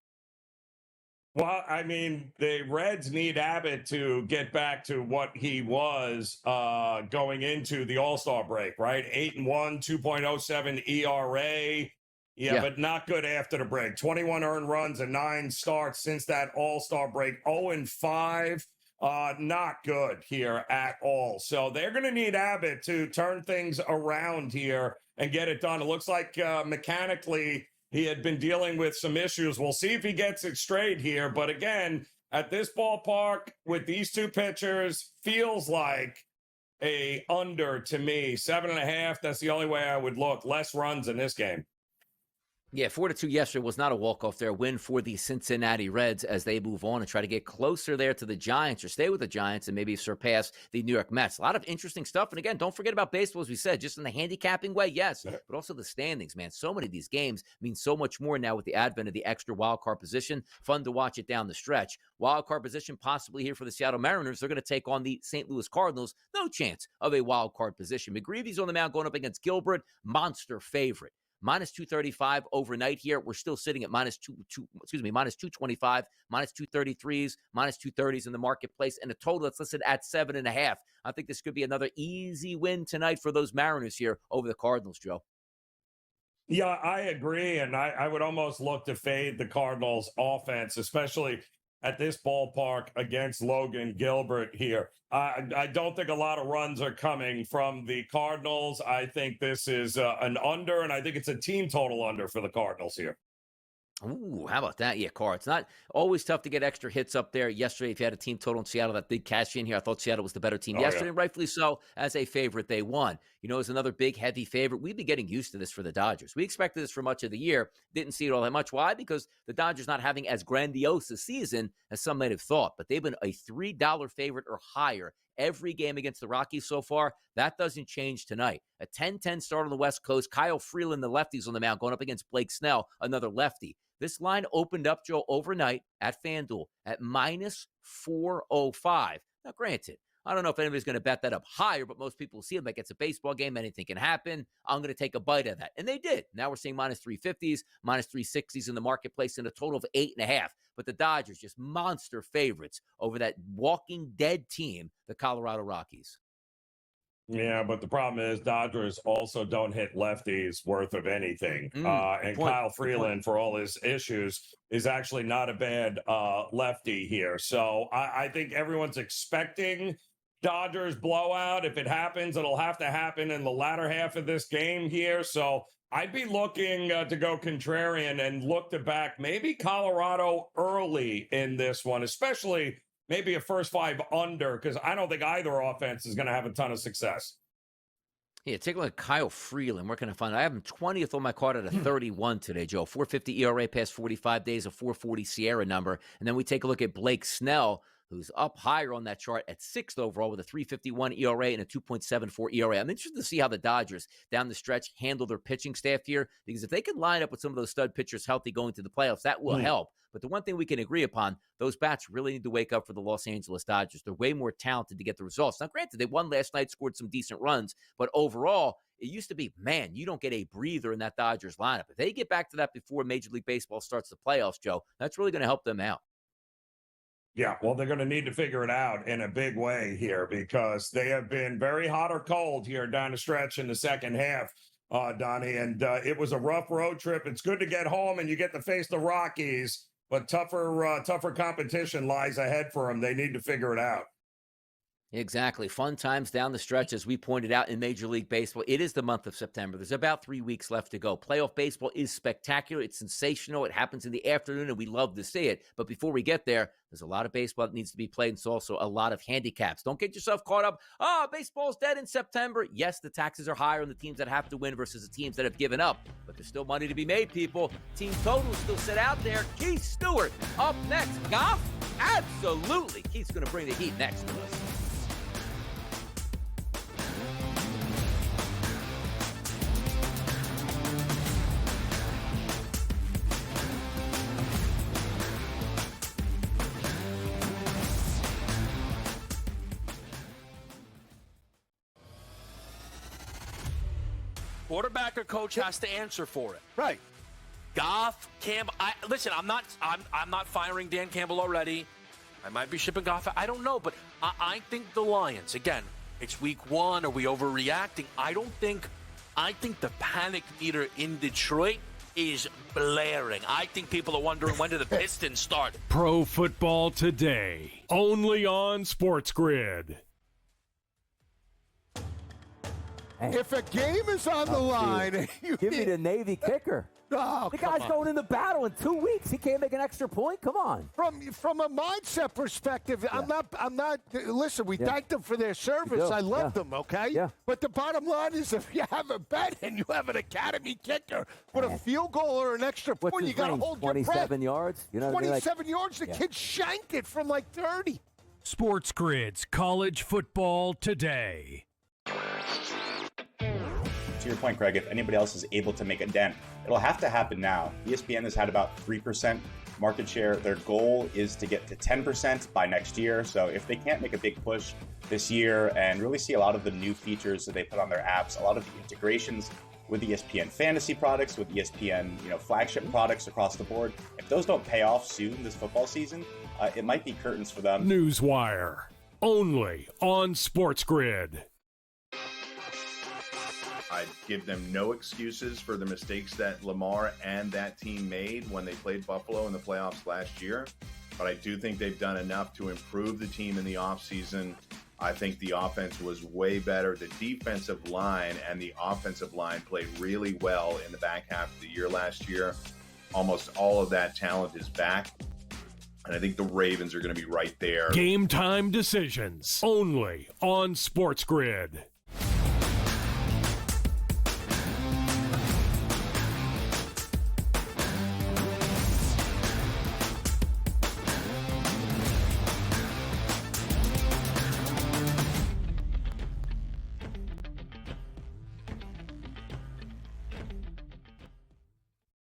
Well, I mean, the Reds need Abbott to get back to what he was going into the All-Star break, right? 8-1, 2.07 ERA. Yeah, but not good after the break. 21 earned runs and 9 starts since that All-Star break. 0-5. Not good here at all. So they're going to need Abbott to turn things around here and get it done. It looks like mechanically he had been dealing with some issues. We'll see if he gets it straight here. But again, at this ballpark with these two pitchers, feels like a under to me. 7.5, that's the only way I would look. Less runs in this game. Yeah, 4-2 yesterday was not a walk-off there. Win for the Cincinnati Reds as they move on and try to get closer there to the Giants or stay with the Giants and maybe surpass the New York Mets. A lot of interesting stuff. And again, don't forget about baseball, as we said, just in the handicapping way, yes, but also the standings, man. So many of these games mean so much more now with the advent of the extra wild card position. Fun to watch it down the stretch. Wild card position possibly here for the Seattle Mariners. They're going to take on the St. Louis Cardinals. No chance of a wild card position. McGreevy's on the mound going up against Gilbert. Monster favorite. -235 overnight here. We're still sitting at -225, -233s, -230s in the marketplace, and a total that's listed at 7.5. I think this could be another easy win tonight for those Mariners here over the Cardinals, Joe. Yeah, I agree. And I would almost look to fade the Cardinals offense, especially at this ballpark against Logan Gilbert here. I don't think a lot of runs are coming from the Cardinals. I think this is an under, and I think it's a team total under for the Cardinals here. Ooh, how about that? Yeah, Cards. Not always tough to get extra hits up there. Yesterday, if you had a team total in Seattle that did cash in here, I thought Seattle was the better team yesterday, and rightfully so. As a favorite, they won. You know, as another big, heavy favorite, we've been getting used to this for the Dodgers. We expected this for much of the year. Didn't see it all that much. Why? Because the Dodgers not having as grandiose a season as some might have thought, but they've been a $3 favorite or higher every game against the Rockies so far. That doesn't change tonight. A 10-10 start on the West Coast. Kyle Freeland, the lefties on the mound, going up against Blake Snell, another lefty. This line opened up, Joe, overnight at FanDuel at -405. Now, granted, I don't know if anybody's going to bet that up higher, but most people see it like it's a baseball game. Anything can happen. I'm going to take a bite of that. And they did. Now we're seeing -350s, -360s in the marketplace and a total of 8.5. But the Dodgers just monster favorites over that walking dead team, the Colorado Rockies. Yeah, but the problem is Dodgers also don't hit lefties worth of anything. And Kyle Freeland, for all his issues, is actually not a bad lefty here. So I think everyone's expecting Dodgers blowout. If it happens, it'll have to happen in the latter half of this game here. So I'd be looking to go contrarian and look to back maybe Colorado early in this one, especially maybe a first 5 under, because I don't think either offense is going to have a ton of success. Yeah, take a look at Kyle Freeland. Where can I find it? I have him 20th on my card at a 31 today, Joe. 4.50 ERA past 45 days, a 4.40 Sierra number. And then we take a look at Blake Snell, who's up higher on that chart at 6th overall with a 3.51 ERA and a 2.74 ERA. I'm interested to see how the Dodgers down the stretch handle their pitching staff here, because if they can line up with some of those stud pitchers healthy going to the playoffs, that will help. But the one thing we can agree upon, those bats really need to wake up for the Los Angeles Dodgers. They're way more talented to get the results. Now, granted, they won last night, scored some decent runs, but overall, it used to be, man, you don't get a breather in that Dodgers lineup. If they get back to that before Major League Baseball starts the playoffs, Joe, that's really going to help them out. Yeah, well, they're going to need to figure it out in a big way here, because they have been very hot or cold here down the stretch in the second half, Donnie. And it was a rough road trip. It's good to get home and you get to face the Rockies, but tougher competition lies ahead for them. They need to figure it out. Exactly. Fun times down the stretch, as we pointed out in Major League Baseball. It is the month of September. There's about 3 weeks left to go. Playoff baseball is spectacular. It's sensational. It happens in the afternoon, and we love to see it. But before we get there, there's a lot of baseball that needs to be played, and it's also a lot of handicaps. Don't get yourself caught up. Baseball's dead in September. Yes, the taxes are higher on the teams that have to win versus the teams that have given up. But there's still money to be made, people. Team totals still sit out there. Keith Stewart up next. Goff? Absolutely. Keith's going to bring the heat next to us. Quarterback or coach has to answer for it. Right. Goff, Campbell. Listen, I'm not firing Dan Campbell already. I might be shipping Goff. I don't know, but I think the Lions. Again, it's week 1. Are we overreacting? I think the panic meter in Detroit is blaring. I think people are wondering, when do the Pistons start? Pro Football Today, only on SportsGrid. If a game is on the line, give me the Navy kicker. Oh, the guy's going into battle in 2 weeks. He can't make an extra point. Come on. From a mindset perspective, yeah. I'm not. Listen, we thanked them for their service. I love them. Okay. Yeah. But the bottom line is, if you have a bet and you have an academy kicker with a field goal or an extra point, you got to hold your breath. 27 yards. 27 yards. The kid shanked it from like 30. SportsGrid's College Football Today. To your point, Greg, if anybody else is able to make a dent, it'll have to happen now. ESPN has had about 3% market share. Their goal is to get to 10% by next year. So if they can't make a big push this year and really see a lot of the new features that they put on their apps, a lot of the integrations with ESPN fantasy products, with ESPN, flagship products across the board, if those don't pay off soon this football season, it might be curtains for them. Newswire, only on SportsGrid. I'd give them no excuses for the mistakes that Lamar and that team made when they played Buffalo in the playoffs last year. But I do think they've done enough to improve the team in the offseason. I think the offense was way better. The defensive line and the offensive line played really well in the back half of the year last year. Almost all of that talent is back. And I think the Ravens are going to be right there. Game time decisions, only on SportsGrid.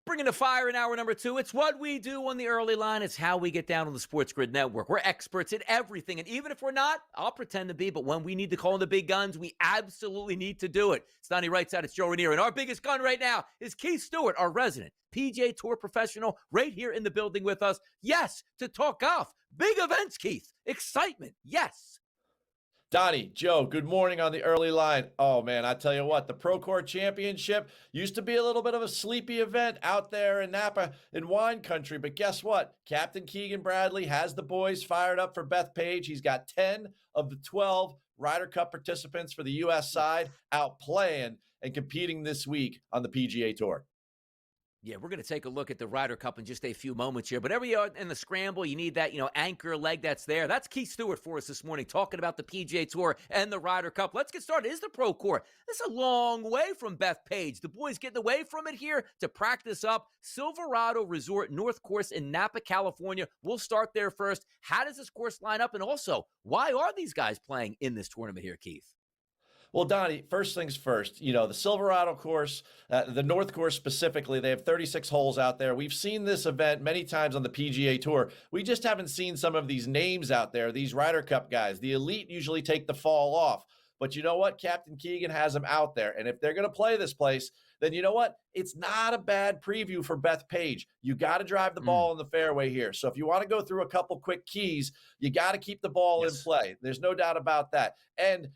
Bringing the fire in hour number 2. It's what we do on the early line. It's how we get down on the SportsGrid Network. We're experts in everything. And even if we're not, I'll pretend to be. But when we need to call in the big guns, we absolutely need to do it. It's Donnie right side. It's Joe Ranieri. And our biggest gun right now is Keith Stewart, our resident PGA Tour professional, right here in the building with us. Yes, to talk golf. Big events, Keith. Excitement. Yes. Donnie, Joe, good morning on the early line. Oh, man, I tell you what, the Procore Championship used to be a little bit of a sleepy event out there in Napa in wine country. But guess what? Captain Keegan Bradley has the boys fired up for Bethpage. He's got 10 of the 12 Ryder Cup participants for the U.S. side out playing and competing this week on the PGA Tour. Yeah, we're going to take a look at the Ryder Cup in just a few moments here. But every year in the scramble, you need that, anchor leg that's there. That's Keith Stewart for us this morning, talking about the PGA Tour and the Ryder Cup. Let's get started. Is the Pro Court? This is a long way from Bethpage. The boys getting away from it here to practice up. Silverado Resort North Course in Napa, California. We'll start there first. How does this course line up? And also, why are these guys playing in this tournament here, Keith? Well, Donnie, first things first, the Silverado course, the North course specifically, they have 36 holes out there. We've seen this event many times on the PGA Tour. We just haven't seen some of these names out there, these Ryder Cup guys. The elite usually take the fall off. But you know what? Captain Keegan has them out there. And if they're going to play this place, then you know what? It's not a bad preview for Bethpage. You got to drive the ball in the fairway here. So if you want to go through a couple quick keys, you got to keep the ball in play. There's no doubt about that. And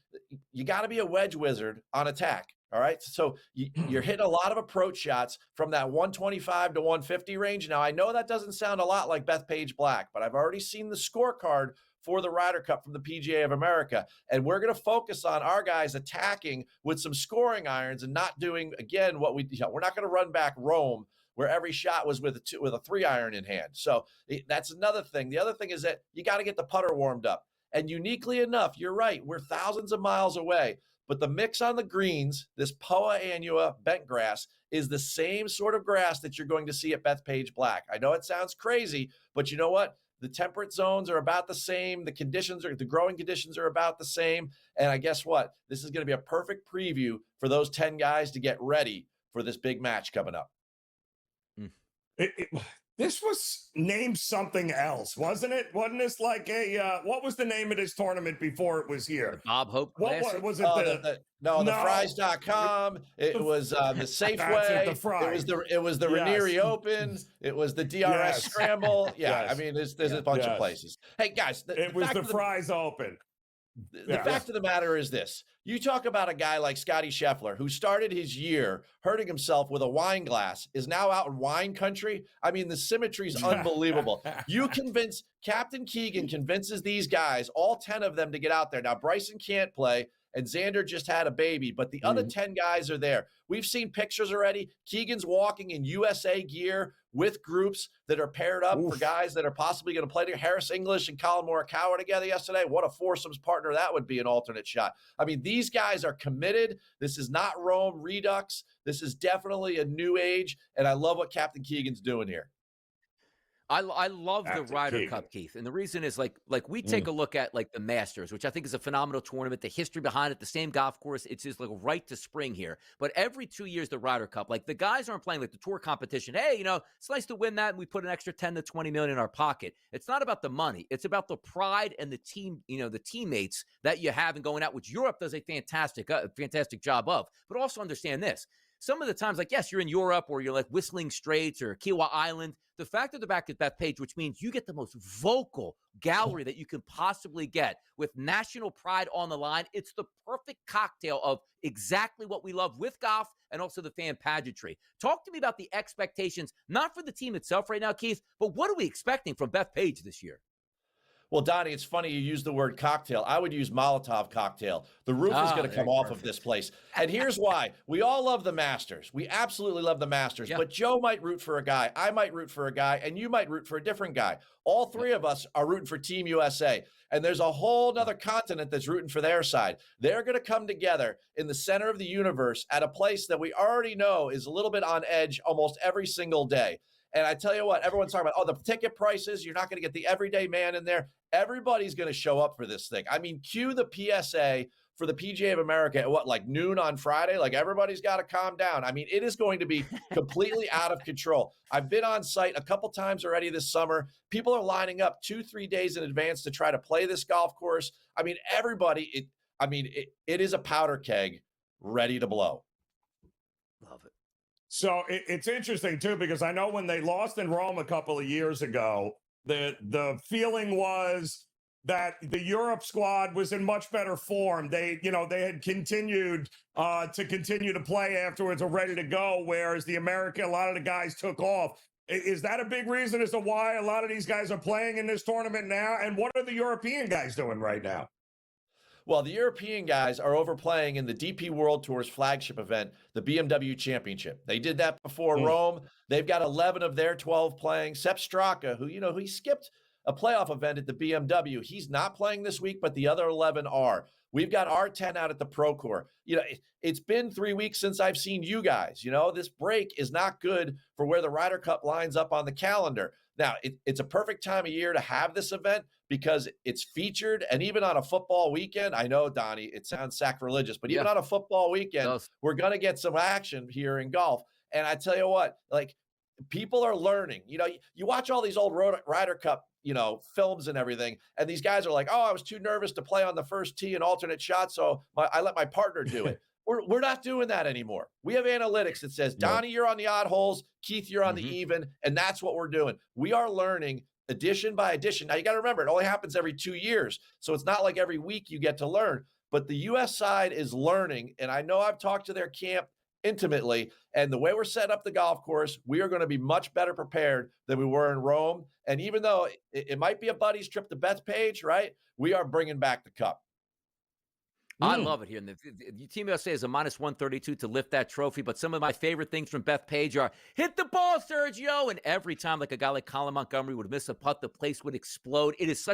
you got to be a wedge wizard on attack. All right. So you're hitting a lot of approach shots from that 125 to 150 range. Now, I know that doesn't sound a lot like Bethpage Black, but I've already seen the scorecard for the Ryder Cup from the PGA of America. And we're going to focus on our guys attacking with some scoring irons and not doing, again, what we're not going to run back Rome where every shot was with a 3-iron in hand. So that's another thing. The other thing is that you got to get the putter warmed up. And uniquely enough, you're right, we're thousands of miles away. But the mix on the greens, this Poa annua bent grass, is the same sort of grass that you're going to see at Bethpage Black. I know it sounds crazy, but you know what? The temperate zones are about the same. The growing conditions are about the same. And I guess what? This is going to be a perfect preview for those 10 guys to get ready for this big match coming up. This was named something else, wasn't it? Wasn't this like what was the name of this tournament before it was here? Bob Hope. What was it? The Fries.com. It was the Safeway. It was the Ranieri Open. It was the DRS Scramble. Yeah, I mean, there's a bunch of places. Hey, guys. It was the Fries Open. The fact of the matter is this. You talk about a guy like Scotty Scheffler, who started his year hurting himself with a wine glass, is now out in wine country. I mean, the symmetry is unbelievable. Captain Keegan convinces these guys, all 10 of them, to get out there. Now, Bryson can't play, and Xander just had a baby, but the other 10 guys are there. We've seen pictures already. Keegan's walking in USA gear with groups that are paired up for guys that are possibly going to play together. Harris English and Colin Morikawa together yesterday. What a foursomes partner that would be, an alternate shot. I mean, these guys are committed. This is not Rome Redux. This is definitely a new age, and I love what Captain Keegan's doing here. I love the Ryder Cup, Keith. And the reason is like we take a look at like the Masters, which I think is a phenomenal tournament, the history behind it, the same golf course. It's just like right to spring here. But every 2 years, the Ryder Cup, like the guys aren't playing like the tour competition. Hey, it's nice to win that. And we put an extra 10 to 20 million in our pocket. It's not about the money. It's about the pride and the team, the teammates that you have and going out, which Europe does a fantastic job of. But also understand this. Some of the times, like, yes, you're in Europe or you're like Whistling Straits or Kiawah Island. The fact that they're back at Bethpage, which means you get the most vocal gallery that you can possibly get with national pride on the line. It's the perfect cocktail of exactly what we love with golf and also the fan pageantry. Talk to me about the expectations, not for the team itself right now, Keith, but what are we expecting from Bethpage this year? Well, Donnie, it's funny you use the word cocktail. I would use Molotov cocktail. The roof is going to come off of this place. And here's why. We all love the Masters. We absolutely love the Masters. Yep. But Joe might root for a guy. I might root for a guy. And you might root for a different guy. All three of us are rooting for Team USA. And there's a whole other continent that's rooting for their side. They're going to come together in the center of the universe at a place that we already know is a little bit on edge almost every single day. And I tell you what, everyone's talking about, the ticket prices, you're not going to get the everyday man in there. Everybody's going to show up for this thing. I mean, cue the PSA for the PGA of America at like noon on Friday? Like everybody's got to calm down. I mean, it is going to be completely out of control. I've been on site a couple times already this summer. People are lining up 2-3 days in advance to try to play this golf course. I mean, it is a powder keg ready to blow. Love it. So it's interesting, too, because I know when they lost in Rome a couple of years ago, the feeling was that the Europe squad was in much better form. They had continued to play afterwards, are ready to go, whereas a lot of the guys took off. Is that a big reason as to why a lot of these guys are playing in this tournament now? And what are the European guys doing right now? Well, the European guys are overplaying in the DP World Tour's flagship event, the BMW Championship. They did that before Rome. They've got 11 of their 12 playing. Sepp Straka, who, he skipped a playoff event at the BMW. He's not playing this week, but the other 11 are. We've got our 10 out at the Procore. It's been 3 weeks since I've seen you guys. This break is not good for where the Ryder Cup lines up on the calendar. Now, it's a perfect time of year to have this event because it's featured, and even on a football weekend, I know, Donnie, it sounds sacrilegious, but even on a football weekend, we're going to get some action here in golf. And I tell you what, people are learning. You watch all these old Ryder Cup, films and everything, and these guys are like, oh, I was too nervous to play on the first tee and alternate shot, so I let my partner do it. We're not doing that anymore. We have analytics that says, Donnie, you're on the odd holes, Keith, you're on the even, and that's what we're doing. We are learning edition by edition. Now, you got to remember, it only happens every 2 years, so it's not like every week you get to learn, but the U.S. side is learning, and I know I've talked to their camp intimately, and the way we're setting up the golf course, we are going to be much better prepared than we were in Rome, and even though it might be a buddy's trip to Bethpage, right, we are bringing back the cup. I love it here. And the Team USA is a minus 132 to lift that trophy. But some of my favorite things from Bethpage are hit the ball, Sergio. And every time, like a guy like Colin Montgomery would miss a putt, the place would explode. It's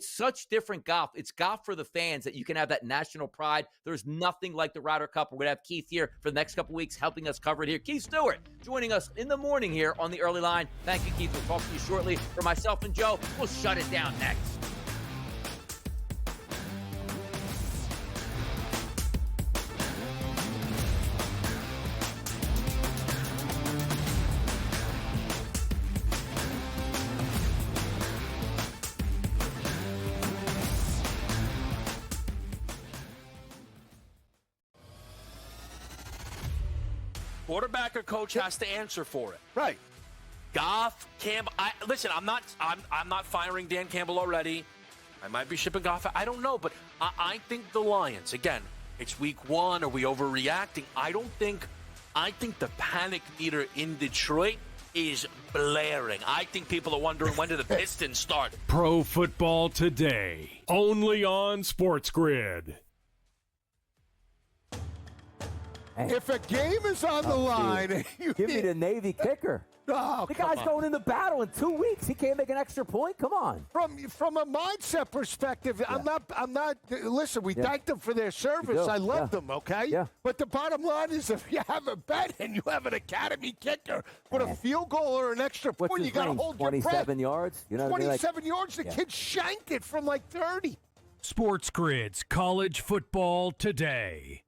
such different golf. It's golf for the fans that you can have that national pride. There's nothing like the Ryder Cup. We're going to have Keith here for the next couple weeks helping us cover it here. Keith Stewart joining us in the morning here on the early line. Thank you, Keith. We'll talk to you shortly. For myself and Joe, we'll shut it down next. Quarterback or coach has to answer for it. Right. Goff, Campbell. Listen, I'm not firing Dan Campbell already. I might be shipping Goff. I don't know, but I think the Lions. Again, it's week 1. Are we overreacting? I think the panic meter in Detroit is blaring. I think people are wondering when do the Pistons start. Pro Football Today, only on SportsGrid. If a game is on the line, give me the Navy kicker. Oh, the guy's going into battle in 2 weeks. He can't make an extra point. Come on. From a mindset perspective, yeah. I'm not. Listen, we thank them for their service. I love them. Okay. Yeah. But the bottom line is, if you have a bet and you have an academy kicker with a field goal or an extra point, you got to hold your breath. 27 yards. 27 yards. The kid shanked it from like 30. SportsGrid's College Football Today.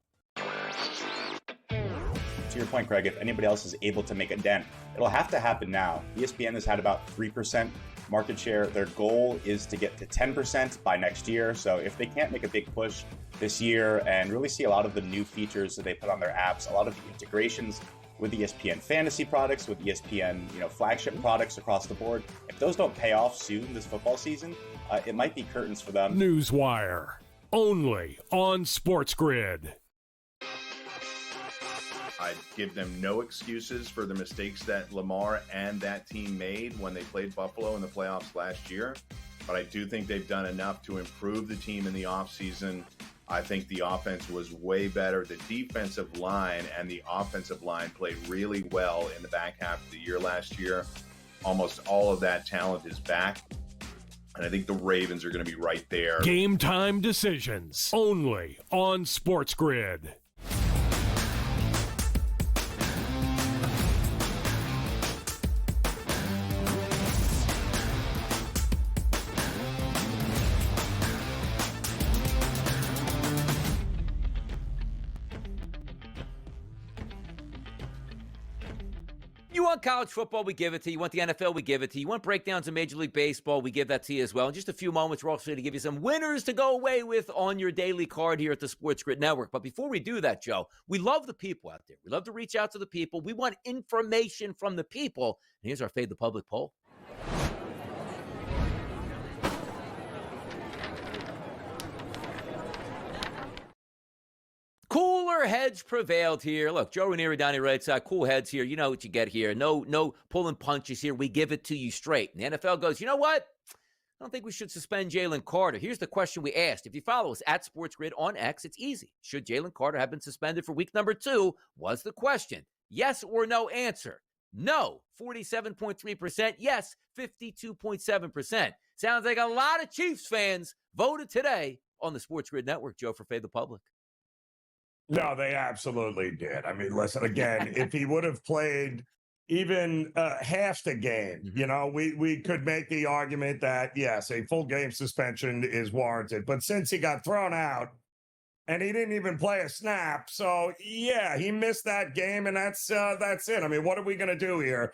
To your point, Greg, if anybody else is able to make a dent, it'll have to happen now. ESPN has had about 3% market share. Their goal is to get to 10% by next year. So if they can't make a big push this year and really see a lot of the new features that they put on their apps, a lot of the integrations with ESPN fantasy products, with ESPN, flagship products across the board, if those don't pay off soon this football season, it might be curtains for them. Newswire, only on SportsGrid. I'd give them no excuses for the mistakes that Lamar and that team made when they played Buffalo in the playoffs last year. But I do think they've done enough to improve the team in the offseason. I think the offense was way better. The defensive line and the offensive line played really well in the back half of the year last year. Almost all of that talent is back. And I think the Ravens are going to be right there. Game time decisions, only on SportsGrid. You want college football, we give it to you. You want the NFL, we give it to you. You want breakdowns of Major League Baseball, we give that to you as well. In just a few moments, we're also going to give you some winners to go away with on your daily card here at the SportsGrid Network. But before we do that, Joe, we love the people out there. We love to reach out to the people. We want information from the people. And here's our Fade the Public poll. Cooler heads prevailed here. Look, Joe Ranieri, Donnie Red Sox, cool heads here. You know what you get here. No pulling punches here. We give it to you straight. And the NFL goes, you know what? I don't think we should suspend Jalen Carter. Here's the question we asked. If you follow us at SportsGrid on X, it's easy. Should Jalen Carter have been suspended for week number 2? Was the question. Yes or no answer. No, 47.3%. Yes, 52.7%. Sounds like a lot of Chiefs fans voted today on the SportsGrid Network, Joe, for Fade the Public. No, they absolutely did. I mean, listen, again, if he would have played even half the game, you know, we could make the argument that, yes, a full game suspension is warranted. But since he got thrown out and he didn't even play a snap, so, yeah, he missed that game, and that's it. I mean, what are we going to do here?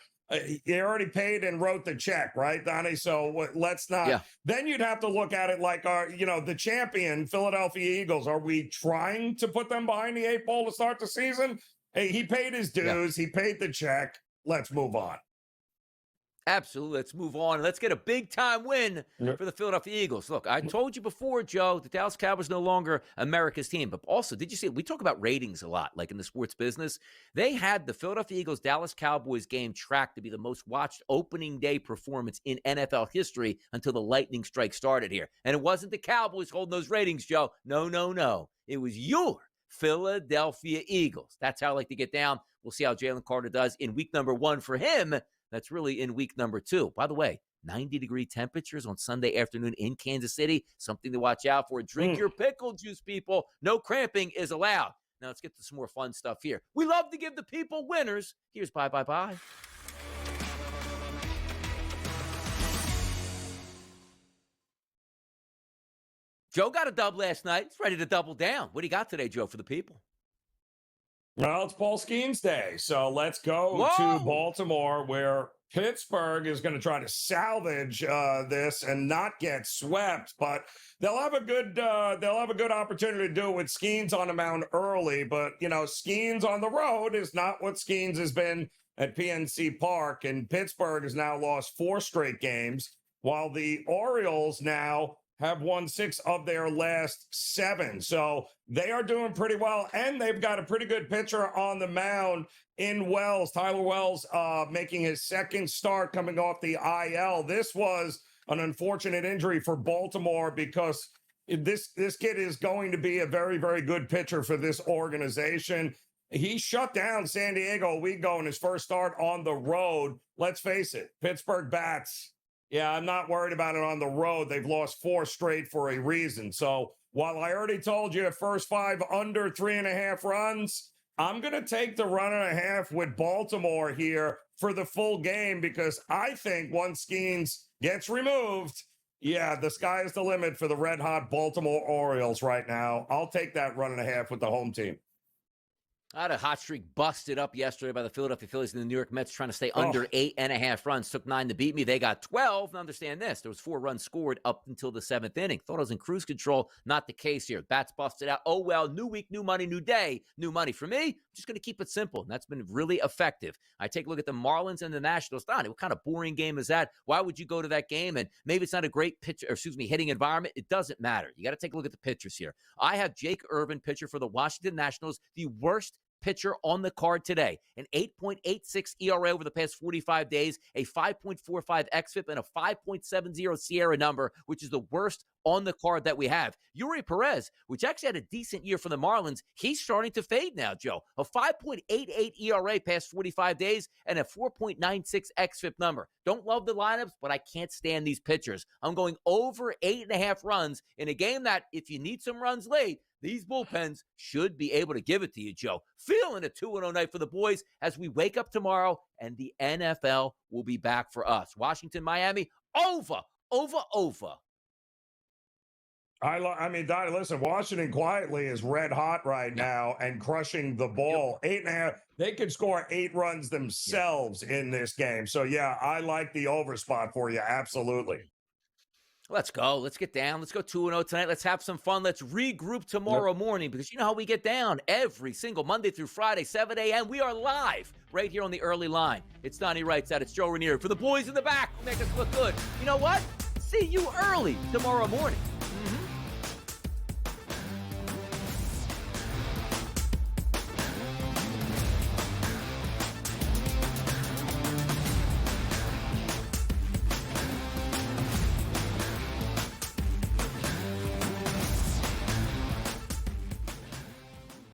He already paid and wrote the check, right, Donnie? So let's not. Yeah. Then you'd have to look at it like, the champion Philadelphia Eagles. Are we trying to put them behind the 8 ball to start the season? Hey, he paid his dues. Yeah. He paid the check. Let's move on. Absolutely. Let's move on. Let's get a big-time win for the Philadelphia Eagles. Look, I told you before, Joe, the Dallas Cowboys no longer America's team. But also, did you see, we talk about ratings a lot, like in the sports business. They had the Philadelphia Eagles-Dallas Cowboys game tracked to be the most watched opening day performance in NFL history until the lightning strike started here. And it wasn't the Cowboys holding those ratings, Joe. No. It was your Philadelphia Eagles. That's how I like to get down. We'll see how Jalen Carter does in week number 1 for him. That's really in week number 2. By the way, 90-degree temperatures on Sunday afternoon in Kansas City. Something to watch out for. Drink your pickle juice, people. No cramping is allowed. Now let's get to some more fun stuff here. We love to give the people winners. Here's bye. Joe got a dub last night. He's ready to double down. What do you got today, Joe, for the people? Well, it's Paul Skeens Day, so let's go to Baltimore, where Pittsburgh is going to try to salvage this and not get swept. But they'll have a good opportunity to do it with Skeens on the mound early. But Skeens on the road is not what Skeens has been at PNC Park, and Pittsburgh has now lost 4 straight games, while the Orioles now have won 6 of their last 7. So they are doing pretty well, and they've got a pretty good pitcher on the mound in Wells. Tyler Wells making his second start coming off the IL. This was an unfortunate injury for Baltimore because this kid is going to be a very, very good pitcher for this organization. He shut down San Diego a week ago in his first start on the road. Let's face it, Pittsburgh bats. Yeah, I'm not worried about it on the road. They've lost 4 straight for a reason. So while I already told you first 5 under 3.5 runs, I'm going to take the 1.5 with Baltimore here for the full game because I think once Skeens gets removed, yeah, the sky is the limit for the red-hot Baltimore Orioles right now. I'll take that 1.5 with the home team. I had a hot streak busted up yesterday by the Philadelphia Phillies and the New York Mets trying to stay under 8.5 runs. Took 9 to beat me. They got 12. Now understand this. There was 4 runs scored up until the 7th inning. Thought I was in cruise control. Not the case here. Bats busted out. Oh, well, new week, new money, new day. New money. For me, I'm just going to keep it simple. And that's been really effective. I take a look at the Marlins and the Nationals. Donnie, what kind of boring game is that? Why would you go to that game? And maybe it's not a great hitting environment. It doesn't matter. You got to take a look at the pitchers here. I have Jake Irvin, pitcher for the Washington Nationals, the worst pitcher on the card today. An 8.86 ERA over the past 45 days, a 5.45 xFIP, and a 5.70 Sierra number, which is the worst on the card that we have. Yuri Perez, which actually had a decent year for the Marlins, he's starting to fade now, Joe. A 5.88 ERA past 45 days and a 4.96 xFIP number. Don't love the lineups, but I can't stand these pitchers. I'm going over 8.5 runs in a game that, if you need some runs late, these bullpens should be able to give it to you, Joe. Feeling a 2-0 night for the boys as we wake up tomorrow and the NFL will be back for us. Washington, Miami, over. I mean, Donnie, listen, Washington quietly is red hot right now and crushing the ball. 8.5. They could score 8 runs themselves in this game. So, yeah, I like the over spot for you. Absolutely. Let's go. Let's get down. Let's go 2-0 tonight. Let's have some fun. Let's regroup tomorrow morning because you know how we get down every single Monday through Friday, 7 a.m. We are live right here on the early line. It's Donnie Wright side. It's Joe Ranieri. For the boys in the back who make us look good. You know what? See you early tomorrow morning.